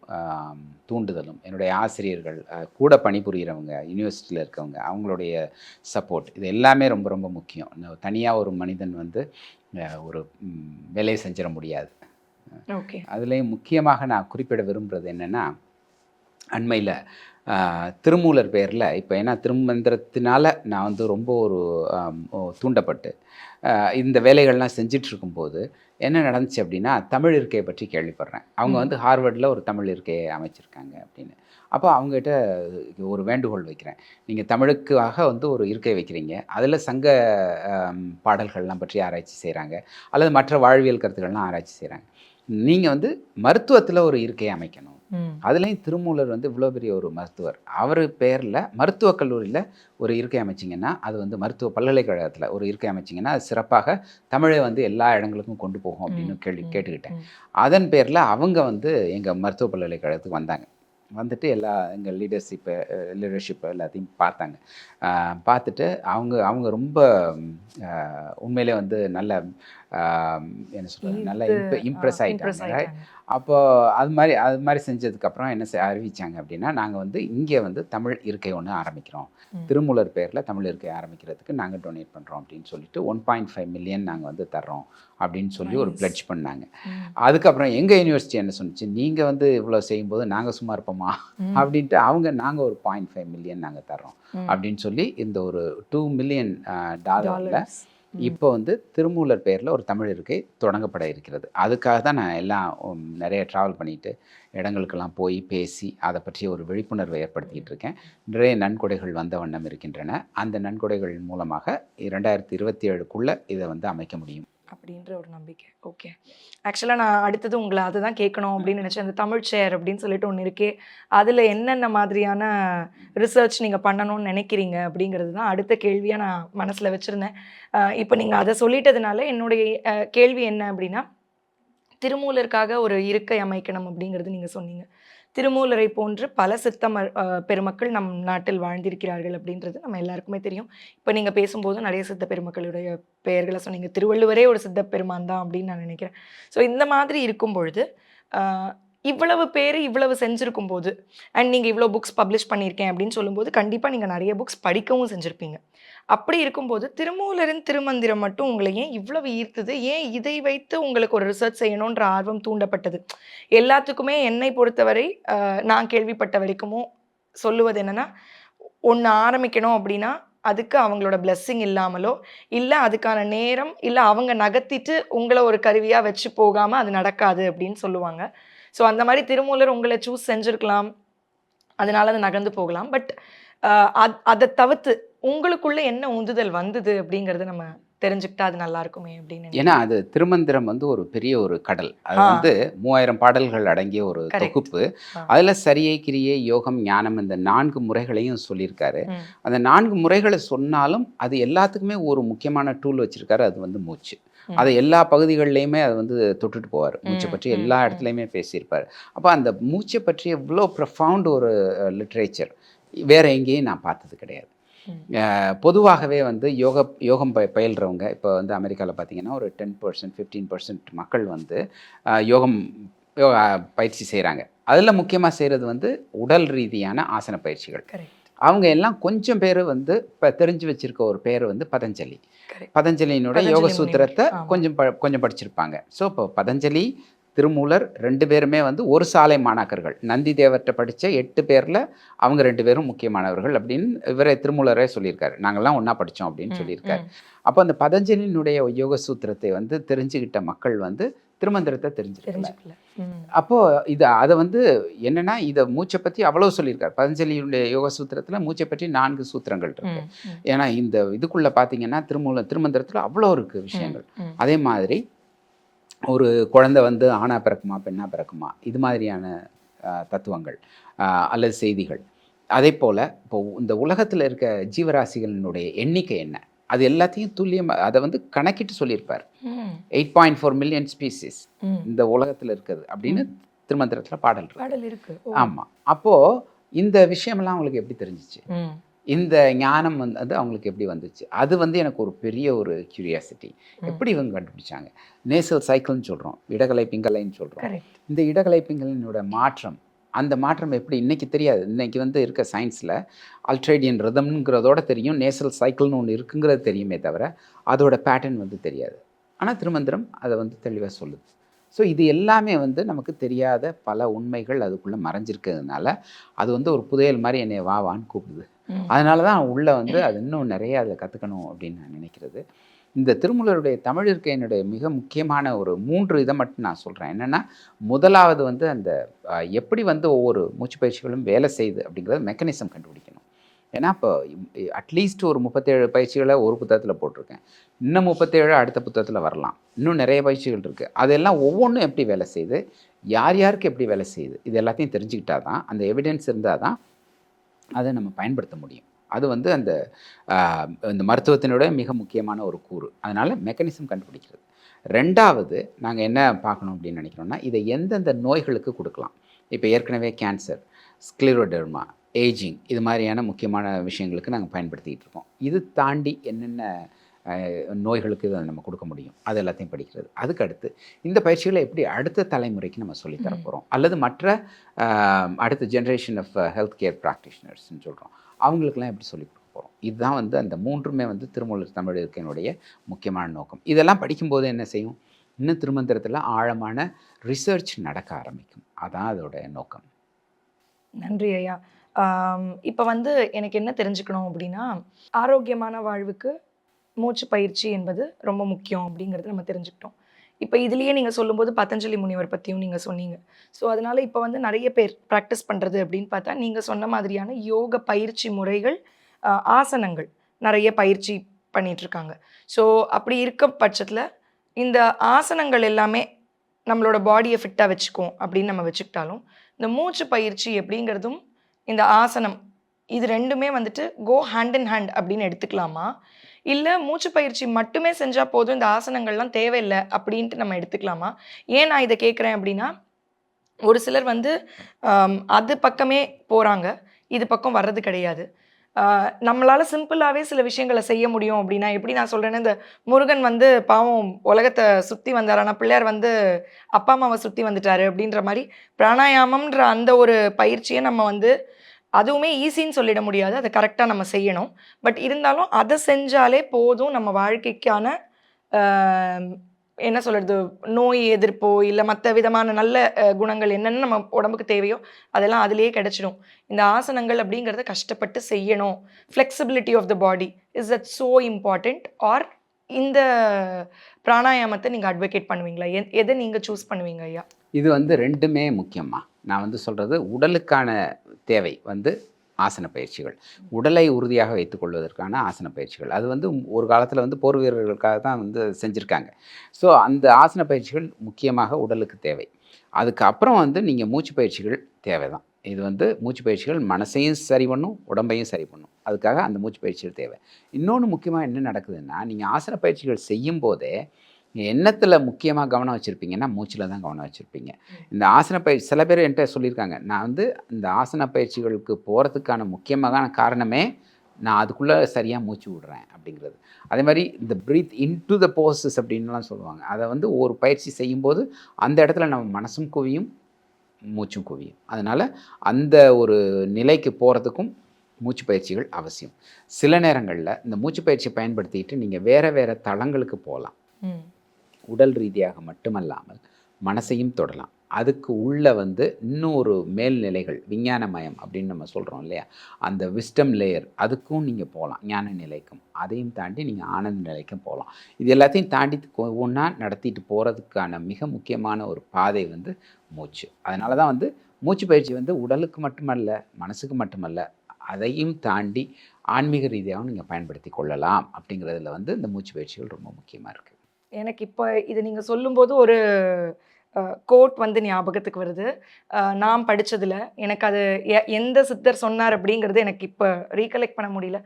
தூண்டுதலும், என்னுடைய ஆசிரியர்கள், கூட பணிபுரிகிறவங்க, யூனிவர்சிட்டியில் இருக்கவங்க, அவங்களுடைய சப்போர்ட், இது எல்லாமே ரொம்ப ரொம்ப முக்கியம். தனியாக ஒரு மனிதன் வந்து ஒரு வேலையை செஞ்சிட முடியாது. ஓகே. அதுலேயும் முக்கியமாக நான் குறிப்பிட விரும்புகிறது என்னென்னா, அண்மையில் திருமூலர் பேரில் இப்போ ஏன்னா திருமந்திரத்தினால நான் வந்து ரொம்ப ஒரு தூண்டப்பட்டு இந்த வேலைகள்லாம் செஞ்சிட்ருக்கும்போது என்ன நடந்துச்சு அப்படின்னா, தமிழ் இருக்கையை பற்றி கேள்விப்படுறேன். அவங்க வந்து ஹார்வர்டில் ஒரு தமிழ் இருக்கையை அமைச்சிருக்காங்க அப்படின்னு. அப்போ அவங்ககிட்ட ஒரு வேண்டுகோள் வைக்கிறேன். நீங்கள் தமிழுக்காக வந்து ஒரு இருக்கை வைக்கிறீங்க, அதில் சங்க பாடல்கள்லாம் பற்றி ஆராய்ச்சி செய்கிறாங்க, அல்லது மற்ற வாழ்வியல் கருத்துக்கள்லாம் ஆராய்ச்சி செய்கிறாங்க. நீங்கள் வந்து மருத்துவத்தில் ஒரு இருக்கையை அமைக்கணும். அதுலேயும் திருமூலர் வந்து இவ்வளோ பெரிய ஒரு மருத்துவர், அவர் பேரில் மருத்துவக் கல்லூரியில் ஒரு இருக்கை அமைச்சிங்கன்னா, அது வந்து மருத்துவ பல்கலைக்கழகத்தில் ஒரு இருக்கை அமைச்சிங்கன்னா, அது சிறப்பாக தமிழை வந்து எல்லா இடங்களுக்கும் கொண்டு போகும் அப்படின்னு கேட்டுக்கிட்டேன். அதன் பேரில் அவங்க வந்து எங்கள் மருத்துவ பல்கலைக்கழகத்துக்கு வந்தாங்க. வந்துட்டு எங்கள் லீடர்ஷிப் எல்லாத்தையும் பார்த்தாங்க. பார்த்துட்டு அவங்க ரொம்ப உண்மையிலே வந்து நல்ல என்ன சொல்கிறது, நல்லா ஈர்த்து இம்ப்ரெஸ் இம்ப்ரெஸ் ஆகிட்டாங்க. ஆயிட்டாங்க. அப்போது அது மாதிரி செஞ்சதுக்கப்புறம் என்ன அறிவிச்சாங்க அப்படின்னா, நாங்கள் வந்து இங்கே வந்து தமிழ் இருக்கை ஒன்று ஆரம்பிக்கிறோம், திருமூலர் பேரில் தமிழ் இருக்கை ஆரம்பிக்கிறதுக்கு நாங்கள் டொனேட் பண்ணுறோம் அப்படின்னு சொல்லிட்டு 1.5 மில்லியன் நாங்கள் வந்து தர்றோம் அப்படின்னு சொல்லி ஒரு நைஸ். பிளட்ஜ் பண்ணாங்க. அதுக்கப்புறம் எங்கள் யூனிவர்சிட்டி என்ன சொன்னுச்சு, நீங்கள் வந்து இவ்வளோ செய்யும்போது நாங்கள் சும்மா இருப்போமா அப்படின்ட்டு நாங்கள் ஒரு 0.5 மில்லியன் நாங்கள் தர்றோம் அப்படின்னு சொல்லி இந்த ஒரு $2 மில்லியன் டாலரில் இப்போ வந்து திருமூலர் பேரில் ஒரு தமிழ் இருக்கை தொடங்கப்பட இருக்கிறது. அதுக்காக தான் நான் எல்லாம் நிறைய ட்ராவல் பண்ணிட்டு இடங்களுக்கெல்லாம் போய் பேசி அதை பற்றிய ஒரு விழிப்புணர்வை ஏற்படுத்திக்கிட்டு இருக்கேன். நிறைய நன்கொடைகள் வந்த வண்ணம் இருக்கின்றன. அந்த நன்கொடைகள் மூலமாக 2027க்குள்ளே இதை வந்து அமைக்க முடியும் அப்படின்ற ஒரு நம்பிக்கை. ஓகே. ஆக்சுவலாக நான் அடுத்தது உங்களை அதுதான் கேட்கணும் அப்படின்னு நினச்சேன். அந்த தமிழ் ஷேர் அப்படின்னு சொல்லிட்டு ஒன்று இருக்கே, அதில் என்னென்ன மாதிரியான ரிசர்ச் நீங்கள் பண்ணணும்னு நினைக்கிறீங்க அப்படிங்கிறது தான் அடுத்த கேள்வியாக நான் மனசில் வச்சுருந்தேன். இப்போ நீங்கள் அதை சொல்லிட்டதுனால என்னுடைய கேள்வி என்ன அப்படின்னா, திருமூலருக்காக ஒரு இருக்கை அமைக்கணும் அப்படிங்கிறது நீங்கள் சொன்னீங்க. திருமூலரை போன்று பல பெருமக்கள் நம் நாட்டில் வாழ்ந்திருக்கிறார்கள் அப்படின்றது நம்ம எல்லாருக்குமே தெரியும். இப்போ நீங்கள் பேசும்போது நிறைய சித்த பெருமக்களுடைய பெயர்களை சொன்னீங்க. திருவள்ளுவரே ஒரு சித்த பெருமான் தான் அப்படின்னு நான் நினைக்கிறேன். ஸோ இந்த மாதிரி இருக்கும் பொழுது இவ்வளவு பேர் இவ்வளவு செஞ்சுருக்கும் போது அண்ட் நீங்கள் இவ்வளோ புக்ஸ் பப்ளிஷ் பண்ணியிருக்கேன் அப்படின்னு சொல்லும்போது கண்டிப்பாக நீங்கள் நிறைய புக்ஸ் படிக்கவும் செஞ்சுருப்பீங்க. அப்படி இருக்கும்போது திருமூலரின் திருமந்திரம் மட்டும் உங்களை ஏன் இவ்வளவு ஈர்த்தது? ஏன் இதை வைத்து உங்களுக்கு ஒரு ரிசர்ச் செய்யணுன்ற ஆர்வம் தூண்டப்பட்டது? எல்லாத்துக்குமே என்னை பொறுத்தவரை நான் கேள்விப்பட்ட வரைக்குமோ சொல்லுவது என்னன்னா, ஒன்று ஆரம்பிக்கணும் அப்படின்னா அதுக்கு அவங்களோட பிளெஸ்ஸிங் இல்லாமலோ, இல்லை அதுக்கான நேரம், இல்லை அவங்க நகர்த்திட்டு உங்களை ஒரு கருவியாக வச்சு போகாமல் அது நடக்காது அப்படின்னு சொல்லுவாங்க. ஸோ அந்த மாதிரி திருமூலர் உங்களை சூஸ் செஞ்சுருக்கலாம், அதனால அது நகர்ந்து போகலாம். பட் அதை தவிர்த்து உங்களுக்குள்ள என்ன உந்துதல் வந்தது அப்படிங்கிறது நம்ம தெரிஞ்சுக்கிட்டா அது நல்லா இருக்குமே அப்படின்னு ஏன்னா அது திருமந்திரம் வந்து ஒரு பெரிய ஒரு கடல். அது வந்து 3000 பாடல்கள் அடங்கிய ஒரு தொகுப்பு. அதில் சரியை, கிரியை, யோகம், ஞானம் இந்த 4 முறைகளையும் சொல்லியிருக்காரு. அந்த 4 முறைகளை சொன்னாலும் அது எல்லாத்துக்குமே ஒரு முக்கியமான டூல் வச்சுருக்காரு, அது வந்து மூச்சு. அதை எல்லா பகுதிகள்லையுமே அதை வந்து தொட்டுட்டு போவார். மூச்சை பற்றி எல்லா இடத்துலையுமே பேசியிருப்பார். அப்போ அந்த மூச்சை பற்றி எவ்வளோ ப்ரொஃபவுண்ட் ஒரு லிட்ரேச்சர் வேறு எங்கேயும் நான் பார்த்தது கிடையாது. பொதுவாகவே வந்து யோகம் பயில்றவங்க இப்போ வந்து அமெரிக்காவில் பார்த்தீங்கன்னா ஒரு 10% 15% மக்கள் வந்து யோகா பயிற்சி செய்கிறாங்க. அதில் முக்கியமாக செய்கிறது வந்து உடல் ரீதியான ஆசன பயிற்சிகள். அவங்க எல்லாம் கொஞ்சம் பேர் வந்து இப்போ தெரிஞ்சு வச்சுருக்க ஒரு பேர் வந்து பதஞ்சலி. பதஞ்சலியினுடைய யோக சூத்திரத்தை கொஞ்சம் படிச்சிருப்பாங்க. ஸோ இப்போ பதஞ்சலி, திருமூலர் 2 பேருமே வந்து ஒரு சாலை மாணாக்கர்கள். நந்தி தேவர்கிட்ட படித்த 8 பேரில் அவங்க 2 பேரும் முக்கியமானவர்கள் அப்படின்னு இவரே திருமூலரே சொல்லியிருக்காரு. நாங்கள்லாம் ஒன்றா படித்தோம் அப்படின்னு சொல்லியிருக்காரு. அப்போ அந்த பதஞ்சலியினுடைய யோக சூத்திரத்தை வந்து தெரிஞ்சுக்கிட்ட மக்கள் வந்து திருமந்திரத்தை தெரிஞ்சுக்கல. அப்போது அதை வந்து என்னென்னா இதை மூச்சை பற்றி அவ்வளோ சொல்லியிருக்காரு. பதஞ்சலியினுடைய யோக சூத்திரத்தில் மூச்சை பற்றி 4 சூத்திரங்கள் இருக்கு. ஏன்னா இந்த இதுக்குள்ளே பார்த்தீங்கன்னா திருமந்திரத்தில் அவ்வளோ இருக்குது விஷயங்கள். அதே மாதிரி ஒரு குழந்தை வந்து ஆணா பிறக்குமா பெண்ணா பிறக்குமா இது மாதிரியான தத்துவங்கள் அல்லது செய்திகள். அதே போல் இப்போ இந்த உலகத்தில் இருக்க ஜீவராசிகளினுடைய எண்ணிக்கை என்ன, அது எல்லாத்தையும் துல்லியமாக அதை வந்து கணக்கிட்டு சொல்லியிருப்பார். 8.4 மில்லியன் ஸ்பீசிஸ் இந்த உலகத்தில் இருக்குது அப்படின்னு திருமந்திரத்தில் பாடல் இருக்கு. ஆமாம். அப்போது இந்த விஷயமெல்லாம் அவங்களுக்கு எப்படி தெரிஞ்சிச்சு, இந்த ஞானம் வந்து அவங்களுக்கு எப்படி வந்துச்சு, அது வந்து எனக்கு ஒரு பெரிய ஒரு கியூரியாசிட்டி. எப்படி இவங்க கண்டுபிடிச்சாங்க? நேசல் சைக்கிள்னு சொல்கிறோம், இடகலை பிங்கலைன்னு சொல்கிறோம். இந்த இடகலை பிங்கலினோட மாற்றம், அந்த மாற்றம் எப்படி இன்றைக்கி தெரியாது. இன்றைக்கி வந்து இருக்க சயின்ஸில் அல்ட்ரேடியன் ரிதம்ங்கிறதோட தெரியும், நேசல் சைக்கிள்னு ஒன்று இருக்குங்கிறது தெரியுமே தவிர அதோட பேட்டர்ன் வந்து தெரியாது. ஆனால் திருமந்திரம் அதை வந்து தெளிவாக சொல்லுது. ஸோ இது எல்லாமே வந்து நமக்கு தெரியாத பல உண்மைகள் அதுக்குள்ளே மறைஞ்சிருக்கிறதுனால அது வந்து ஒரு புதையல் மாதிரி என்னை வான்னு கூப்பிடுது. அதனால தான் உள்ளே வந்து அது இன்னும் நிறைய அதில் கற்றுக்கணும் அப்படின்னு நான் நினைக்கிறது. இந்த திருமூலருடைய தமிழ் இருக்கையினுடைய மிக முக்கியமான ஒரு 3 இதை மட்டும் நான் சொல்கிறேன். என்னென்னா, முதலாவது வந்து அந்த எப்படி வந்து ஒவ்வொரு மூச்சு பயிற்சிகளும் வேலை செய்யுது அப்படிங்கிறது மெக்கானிசம் கண்டுபிடிக்கணும். ஏன்னா இப்போ அட்லீஸ்ட் ஒரு 37 பயிற்சிகளை ஒரு புத்தகத்தில் போட்டிருக்கேன். இன்னும் 37 அடுத்த புத்தகத்தில் வரலாம். இன்னும் நிறைய பயிற்சிகள் இருக்குது. அதெல்லாம் ஒவ்வொன்றும் எப்படி வேலை செய்யுது, யார் யாருக்கு எப்படி வேலை செய்யுது, இது எல்லாத்தையும் தெரிஞ்சுக்கிட்டா தான், அந்த எவிடன்ஸ் இருந்தால் தான் அதை நம்ம பயன்படுத்த முடியும். அது வந்து இந்த மருத்துவத்தினுடைய மிக முக்கியமான ஒரு கூறு. அதனால் மெக்கானிசம் கண்டுபிடிக்கிறது. 2வது நாங்கள் என்ன பார்க்கணும் அப்படின்னு நினைக்கிறோம்னா, இதை எந்தெந்த நோய்களுக்கு கொடுக்கலாம். இப்போ ஏற்கனவே கேன்சர், ஸ்க்ளிரோடெர்மா, ஏஜிங் இது மாதிரியான முக்கியமான விஷயங்களுக்கு நாங்கள் பயன்படுத்திக்கிட்டு இருக்கோம். இது தாண்டி என்னென்ன நோய்களுக்கு இதை நம்ம கொடுக்க முடியும், அது எல்லாத்தையும் படிக்கிறது. அதுக்கு அடுத்து இந்த பயிற்சிகளை எப்படி அடுத்த தலைமுறைக்கு நம்ம சொல்லித்தர போகிறோம், அல்லது மற்ற அடுத்த ஜென்ரேஷன் ஆஃப் ஹெல்த் கேர் ப்ராக்டிஷனர்ஸ்ன்னு சொல்கிறோம், அவங்களுக்கெல்லாம் எப்படி சொல்லிக் கொடுக்க போகிறோம். இதுதான் வந்து அந்த மூன்றுமே வந்து திருமூலர் தமிழ் இருக்கையினுடைய முக்கியமான நோக்கம். இதெல்லாம் படிக்கும்போது என்ன செய்யும், இன்னும் திருமந்திரத்தில் ஆழமான ரிசர்ச் நடக்க ஆரம்பிக்கும். அதான் அதோட நோக்கம். நன்றி ஐயா. இப்போ வந்து எனக்கு என்ன தெரிஞ்சுக்கணும் அப்படின்னா, ஆரோக்கியமான வாழ்வுக்கு மூச்சு பயிற்சி என்பது ரொம்ப முக்கியம் அப்படிங்கிறது நம்ம தெரிஞ்சுக்கிட்டோம். இப்போ இதுலேயே நீங்கள் சொல்லும்போது பதஞ்சலி முனிவர் பற்றியும் நீங்கள் சொன்னீங்க. ஸோ அதனால் இப்போ வந்து நிறைய பேர் ப்ராக்டிஸ் பண்ணுறது அப்படின்னு பார்த்தா, நீங்கள் சொன்ன மாதிரியான யோக பயிற்சி முறைகள், ஆசனங்கள் நிறைய பயிற்சி பண்ணிகிட்ருக்காங்க. ஸோ அப்படி இருக்க பட்சத்தில் இந்த ஆசனங்கள் எல்லாமே நம்மளோட பாடியை ஃபிட்டாக வச்சுக்கும் அப்படின்னு நம்ம வச்சுக்கிட்டாலும், இந்த மூச்சு பயிற்சி அப்படிங்கிறதும் இந்த ஆசனம் இது ரெண்டுமே வந்துட்டு கோ ஹேண்ட் இன் ஹேண்ட் அப்படின்னு எடுத்துக்கலாமா? இல்லை மூச்சு பயிற்சி மட்டுமே செஞ்சால் போதும், இந்த ஆசனங்கள்லாம் தேவையில்லை அப்படின்ட்டு நம்ம எடுத்துக்கலாமா? ஏன் நான் இதை கேட்குறேன் அப்படின்னா, ஒரு சிலர் வந்து அது பக்கமே போகிறாங்க, இது பக்கம் வர்றது கிடையாது. நம்மளால சிம்பிளாகவே சில விஷயங்களை செய்ய முடியும் அப்படின்னா, எப்படி நான் சொல்கிறேன்னா, இந்த முருகன் வந்து பாவம் உலகத்தை சுற்றி வந்தார், ஆனால் பிள்ளையார் வந்து அப்பா அம்மாவை சுற்றி வந்துட்டாரு அப்படின்ற மாதிரி, பிராணாயாமம்ன்ற அந்த ஒரு பயிற்சியை நம்ம வந்து அதுவுமே ஈஸின்னு சொல்லிட முடியாது, அதை கரெக்டாக நம்ம செய்யணும். பட் இருந்தாலும் அதை செஞ்சாலே போதும், நம்ம வாழ்க்கைக்கான என்ன சொல்கிறது, நோய் எதிர்ப்போ இல்லை மற்ற விதமான நல்ல குணங்கள் என்னென்னு நம்ம உடம்புக்கு தேவையோ அதெல்லாம் அதிலேயே கிடச்சிடும். இந்த ஆசனங்கள் அப்படிங்கிறத கஷ்டப்பட்டு செய்யணும். Flexibility of the body is that so important? Or இந்த பிராணாயாமத்தை நீங்கள் அட்வொகேட் பண்ணுவீங்களா? எதை நீங்கள் சூஸ் பண்ணுவீங்க ஐயா? இது வந்து ரெண்டுமே முக்கியமா. நான் வந்து சொல்கிறது, உடலுக்கான தேவை வந்து ஆசன பயிற்சிகள், உடலை உறுதியாக வைத்துக்கொள்வதற்கான ஆசன பயிற்சிகள். அது வந்து ஒரு காலத்தில் வந்து போர் வீரர்களுக்காக தான் வந்து செஞ்சுருக்காங்க. ஸோ அந்த ஆசன பயிற்சிகள் முக்கியமாக உடலுக்கு தேவை. அதுக்கப்புறம் வந்து நீங்கள் மூச்சு பயிற்சிகள் தேவை தான். இது வந்து மூச்சு பயிற்சிகள் மனசையும் சரி பண்ணும், உடம்பையும் சரி பண்ணும். அதுக்காக அந்த மூச்சு பயிற்சிகள் தேவை. இன்னொன்று முக்கியமாக என்ன நடக்குதுன்னா, நீங்கள் ஆசன பயிற்சிகள் செய்யும் போதே எண்ணத்தில் முக்கியமாக கவனம் வச்சுருப்பீங்கன்னா மூச்சில் தான் கவனம் வச்சுருப்பீங்க. இந்த ஆசன பயிற்சி சில பேர் என்கிட்ட சொல்லியிருக்காங்க, நான் வந்து இந்த ஆசன பயிற்சிகளுக்கு போகிறதுக்கான முக்கியமான காரணமே நான் அதுக்குள்ளே சரியாக மூச்சு விடுறேன் அப்படிங்கிறது. அதே மாதிரி இந்த ப்ரீத் இன்டு த போசஸ் அப்படின்லாம் சொல்லுவாங்க. அதை வந்து ஒரு பயிற்சி செய்யும்போது அந்த இடத்துல நம்ம மனசும் குவியும், மூச்சும் குவியும். அதனால் அந்த ஒரு நிலைக்கு போகிறதுக்கும் மூச்சு பயிற்சிகள் அவசியம். சில நேரங்களில் இந்த மூச்சு பயிற்சியை பயன்படுத்திட்டு நீங்கள் வேறு தளங்களுக்கு போகலாம். உடல் ரீதியாக மட்டுமல்லாமல் மனசையும் தொடலாம். அதுக்கு உள்ள வந்து இன்னொரு மேல்நிலைகள், விஞ்ஞானமயம் அப்படின்னு நம்ம சொல்கிறோம் இல்லையா, அந்த விஸ்டம் லேயர், அதுக்கும் நீங்கள் போகலாம், ஞான நிலைக்கும். அதையும் தாண்டி நீங்கள் ஆனந்த நிலைக்கும் போகலாம். இது எல்லாத்தையும் தாண்டி ஒவ்வொன்றா நடத்திட்டு போகிறதுக்கான மிக முக்கியமான ஒரு பாதை வந்து மூச்சு. அதனால தான் வந்து மூச்சு பயிற்சி வந்து உடலுக்கு மட்டுமல்ல, மனசுக்கு மட்டுமல்ல, அதையும் தாண்டி ஆன்மீக ரீதியாகவும் நீங்கள் பயன்படுத்தி கொள்ளலாம். அப்படிங்கிறதுல வந்து இந்த மூச்சு பயிற்சிகள் ரொம்ப முக்கியமாக இருக்குது. எனக்கு இப்போ இது நீங்கள் சொல்லும்போது ஒரு கோட் வந்து ஞாபகத்துக்கு வருது. நான் படித்ததில் எனக்கு அது எந்த சித்தர் சொன்னார் அப்படிங்கிறது எனக்கு இப்போ ரீகலெக்ட் பண்ண முடியல.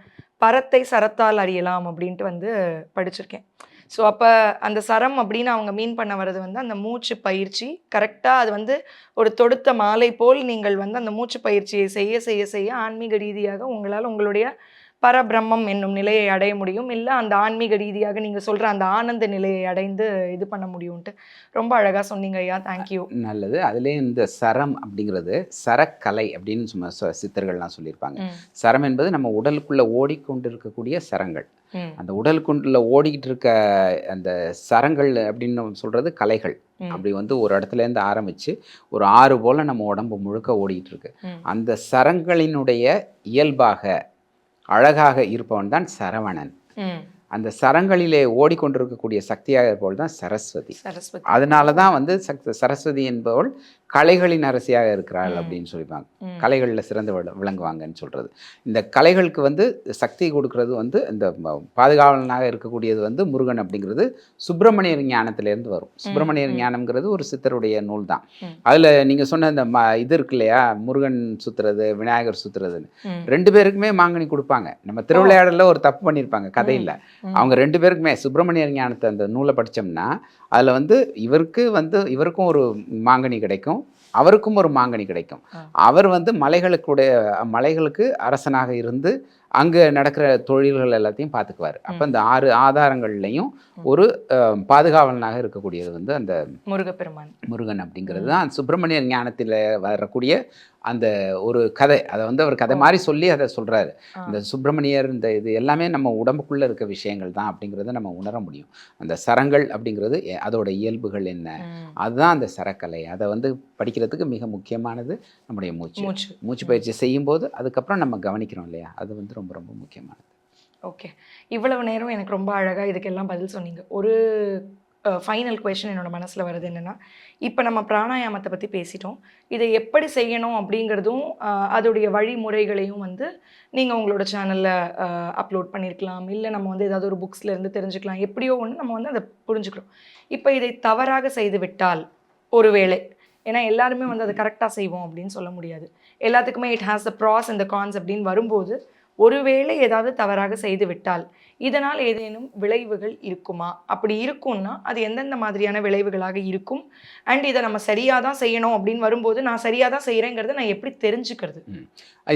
பரத்தை சரத்தால் அறியலாம் அப்படின்ட்டு வந்து படிச்சிருக்கேன். ஸோ அப்போ அந்த சரம் அப்படின்னு அவங்க மீன் பண்ண வர்றது வந்து அந்த மூச்சு பயிற்சி கரெக்டாக அது வந்து ஒரு தொடுத்த மாலை போல் நீங்கள் வந்து அந்த மூச்சு பயிற்சியை செய்ய செய்ய செய்ய ஆன்மீக ரீதியாக உங்களால் உங்களுடைய பரபிரம்மம் என்னும் நிலையை அடைய முடியும். இல்லை அந்த ஆன்மீக ரீதியாக நீங்கள் சொல்கிற அந்த ஆனந்த நிலையை அடைந்து இது பண்ண முடியும்ன்ட்டு ரொம்ப அழகாக சொன்னீங்க ஐயா. தேங்க்யூ. நல்லது. அதுலேயும் இந்த சரம் அப்படிங்கிறது சரக்கலை அப்படின்னு சும்மா சித்தர்கள்லாம் சொல்லியிருப்பாங்க. சரம் என்பது நம்ம உடலுக்குள்ளே ஓடிக்கொண்டு இருக்கக்கூடிய சரங்கள். அந்த உடலுக்குள்ள ஓடிக்கிட்டு இருக்க அந்த சரங்கள் அப்படின்னு சொல்கிறது கலைகள். அப்படி வந்து ஒரு இடத்துலேருந்து ஆரம்பித்து ஒரு 6 போல் நம்ம உடம்பு முழுக்க ஓடிக்கிட்டு இருக்கு. அந்த சரங்களினுடைய இயல்பாக அழகாக இருப்பவன் தான் சரவணன். அந்த சரங்களிலே ஓடிக்கொண்டிருக்கக்கூடிய சக்தியாக இருப்பவள் தான் சரஸ்வதி. அதனால தான் வந்து சரஸ்வதி என்பவள் கலைகளின் அரசியாக இருக்கிறாள் அப்படின்னு சொல்லிப்பாங்க. கலைகளில் சிறந்து விளங்குவாங்கன்னு சொல்கிறது. இந்த கலைகளுக்கு வந்து சக்தி கொடுக்கறது வந்து இந்த பாதுகாவலனாக இருக்கக்கூடியது வந்து முருகன் அப்படிங்கிறது சுப்பிரமணியர் ஞானத்திலேருந்து வரும். சுப்பிரமணியர் ஞானம்ங்கிறது ஒரு சித்தருடைய நூல் தான். அதில் நீங்கள் சொன்ன இந்த இது இருக்கு இல்லையா, முருகன் சுத்துறது விநாயகர் சுத்துறதுன்னு 2 பேருக்குமே மாங்கனி கொடுப்பாங்க. நம்ம திருவிளையாடலில் ஒரு தப்பு பண்ணியிருப்பாங்க கதையில். அவங்க 2 பேருக்குமே சுப்பிரமணியர் ஞானத்தை அந்த நூலை படித்தோம்னா அதில் வந்து இவருக்கும் ஒரு மாங்கனி கிடைக்கும், அவருக்கும் ஒரு மாங்கனி கிடைக்கும். அவர் வந்து மலைகளுக்கு அரசனாக இருந்து அங்கே நடக்கிற தொழில்கள் எல்லாத்தையும் பார்த்துக்குவார். அப்போ இந்த 6 ஆதாரங்கள்லையும் ஒரு பாதுகாவலனாக இருக்கக்கூடியது வந்து அந்த முருகன் அப்படிங்கிறது தான் சுப்பிரமணிய ஞானத்தில் வரக்கூடிய அந்த ஒரு கதை. அதை வந்து அவர் கதை மாதிரி சொல்லி அதை சொல்கிறாரு. இந்த சுப்பிரமணியர் இந்த இது எல்லாமே நம்ம உடம்புக்குள்ளே இருக்க விஷயங்கள் தான் அப்படிங்கிறத நம்ம உணர முடியும். அந்த சரங்கள் அப்படிங்கிறது அதோட இயல்புகள் என்ன, அதுதான் அந்த சரக்கலை. அதை வந்து படிக்கிறதுக்கு மிக முக்கியமானது நம்முடைய மூச்சு பயிற்சி செய்யும்போது அதுக்கப்புறம் நம்ம கவனிக்கிறோம் இல்லையா, அது வந்து ரொம்ப ரொம்ப முக்கியமானது. ஓகே, இவ்வளவு நேரம் எனக்கு ரொம்ப அழகாக இதுக்கெல்லாம் பதில் சொன்னீங்க. ஒரு ஃபைனல் கொஷின் என்னோட மனசில் வருது என்னென்னா, இப்போ நம்ம பிராணாயாமத்தை பற்றி பேசிட்டோம். இதை எப்படி செய்யணும் அப்படிங்கிறதும் அதோடைய வழிமுறைகளையும் வந்து நீங்கள் உங்களோட சேனலில் அப்லோட் பண்ணியிருக்கலாம், இல்லை நம்ம வந்து ஏதாவது ஒரு புக்ஸ்லேருந்து தெரிஞ்சுக்கலாம். எப்படியோ ஒன்று நம்ம வந்து அதை புரிஞ்சுக்கிறோம். இப்போ இதை தவறாக செய்து விட்டால் ஒருவேளை, ஏன்னா எல்லாருமே வந்து அதை கரெக்டாக செய்வோம் அப்படின்னு சொல்ல முடியாது. எல்லாத்துக்குமே it has the pros and the cons அப்படின்னு வரும்போது ஒருவேளை ஏதாவது தவறாக செய்து விட்டால் இதனால் ஏதேனும் விளைவுகள் இருக்குமா? அப்படி இருக்கும்னா அது எந்தெந்த மாதிரியான விளைவுகளாக இருக்கும்? அண்ட் இதை நம்ம சரியாக தான் செய்யணும் அப்படின்னு வரும்போது நான் சரியாக தான் செய்கிறேங்கிறத நான் எப்படி தெரிஞ்சுக்கிறது?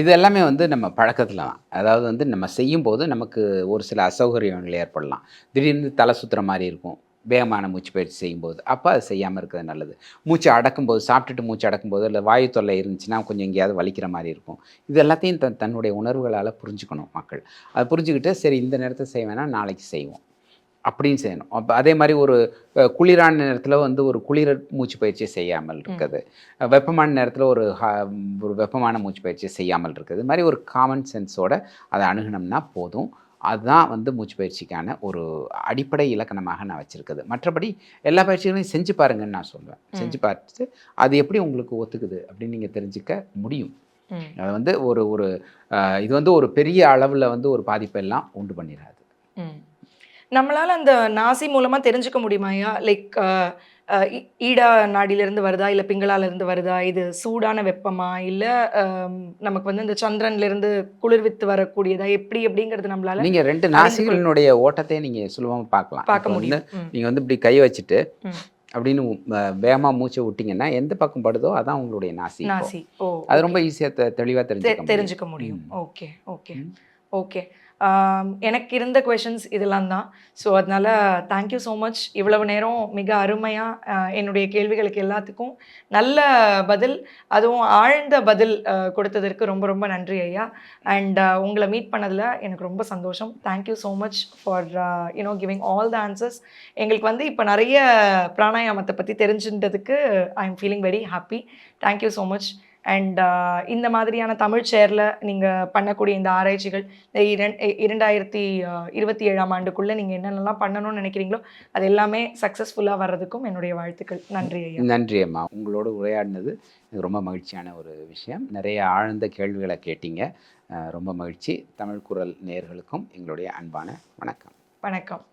இது எல்லாமே வந்து நம்ம பழக்கத்தில் தான். அதாவது வந்து நம்ம செய்யும்போது நமக்கு ஒரு சில அசௌகரியங்கள் ஏற்படலாம். திடீர்னு தலை சுற்றுற மாதிரி இருக்கும் வேகமான மூச்சு பயிற்சி செய்யும்போது. அப்போ அது செய்யாமல் இருக்கிறது நல்லது. மூச்சு அடக்கும்போது, சாப்பிட்டுட்டு மூச்சு அடக்கும்போது, இல்லை வாயு தொல்லை இருந்துச்சுன்னா கொஞ்சம் எங்கேயாவது வலிக்கிற மாதிரி இருக்கும். இது எல்லாத்தையும் தன்னுடைய உணர்வுகளால் புரிஞ்சுக்கணும் மக்கள். அதை புரிஞ்சுக்கிட்டு சரி இந்த நேரத்தை செய்வேன்னா நாளைக்கு செய்வோம் அப்படின்னு செய்யணும். அப்போ அதே மாதிரி ஒரு குளிரான நேரத்தில் வந்து ஒரு குளிர மூச்சு பயிற்சி செய்யாமல் இருக்குது, வெப்பமான நேரத்தில் ஒரு வெப்பமான மூச்சு பயிற்சி செய்யாமல் இருக்குது. இது மாதிரி ஒரு காமன் சென்ஸோடு அதை அணுகினோம்னா போதும். அதுதான் வந்து மூச்சு பயிற்சிக்கான ஒரு அடிப்படை இலக்கணமாக நான் வச்சுருக்குது. மற்றபடி எல்லா பயிற்சிகளையும் செஞ்சு பாருங்கன்னு நான் சொல்லுவேன். செஞ்சு பார்த்துட்டு அது எப்படி உங்களுக்கு ஒத்துக்குது அப்படின்னு நீங்கள் தெரிஞ்சுக்க முடியும். அது வந்து ஒரு ஒரு இது வந்து ஒரு பெரிய அளவில் வந்து ஒரு பாதிப்பெல்லாம் உண்டு பண்ணிடாது. நம்மளால் அந்த நாசி மூலமாக தெரிஞ்சுக்க முடியுமாயா? லைக் ஈடா நாடியிலேருந்து வருதா, இல்லை பிங்களாலேருந்து வருதா, இது சூடான வெப்பமா, இல்லை நமக்கு வந்து இந்த சந்திரன்லேருந்து குளிர்வித்து வரக்கூடியதா, எப்படி அப்படிங்கிறது நம்மளால நீங்கள் 2 நாசிகளினுடைய ஓட்டத்தை நீங்கள் சுலபமாக பார்க்க முடியும். நீங்கள் வந்து இப்படி கை வச்சுட்டு அப்படின்னு வேகமாக மூச்சை விட்டிங்கன்னா எந்த பக்கம் படுதோ அதான் உங்களுடைய நாசி. அது ரொம்ப ஈஸியாக தெளிவாக தெரிஞ்சுக்க முடியும். Okay okay okay. எனக்கு இருந்த கொஷின்ஸ் இதெல்லாம் தான். ஸோ அதனால் தேங்க்யூ ஸோ மச். இவ்வளவு நேரம் மிக அருமையாக என்னுடைய கேள்விகளுக்கு எல்லாத்துக்கும் நல்ல பதில், அதுவும் ஆழ்ந்த பதில் கொடுத்ததற்கு ரொம்ப ரொம்ப நன்றி ஐயா. அண்ட் உங்களை மீட் பண்ணதில் எனக்கு ரொம்ப சந்தோஷம். Thank you so much for giving all the answers. எங்களுக்கு வந்து இப்போ நிறைய பிராணாயாமத்தை பற்றி தெரிஞ்சுட்டதுக்கு I am feeling very happy. Thank you so much. And இந்த மாதிரியான தமிழ் சேரில் நீங்கள் பண்ணக்கூடிய இந்த ஆராய்ச்சிகள் 2027ஆம் ஆண்டுக்குள்ளே நீங்கள் என்னென்னலாம் பண்ணணும்னு நினைக்கிறீங்களோ அது எல்லாமே சக்ஸஸ்ஃபுல்லாக வர்றதுக்கும் என்னுடைய வாழ்த்துக்கள். நன்றி ஐயா. நன்றி அம்மா. உங்களோட உரையாடினது எனக்கு ரொம்ப மகிழ்ச்சியான ஒரு விஷயம். நிறைய ஆழ்ந்த கேள்விகளை கேட்டீங்க. ரொம்ப மகிழ்ச்சி. தமிழ் குரல் நேயர்களுக்கும் எங்களுடைய அன்பான வணக்கம். வணக்கம்.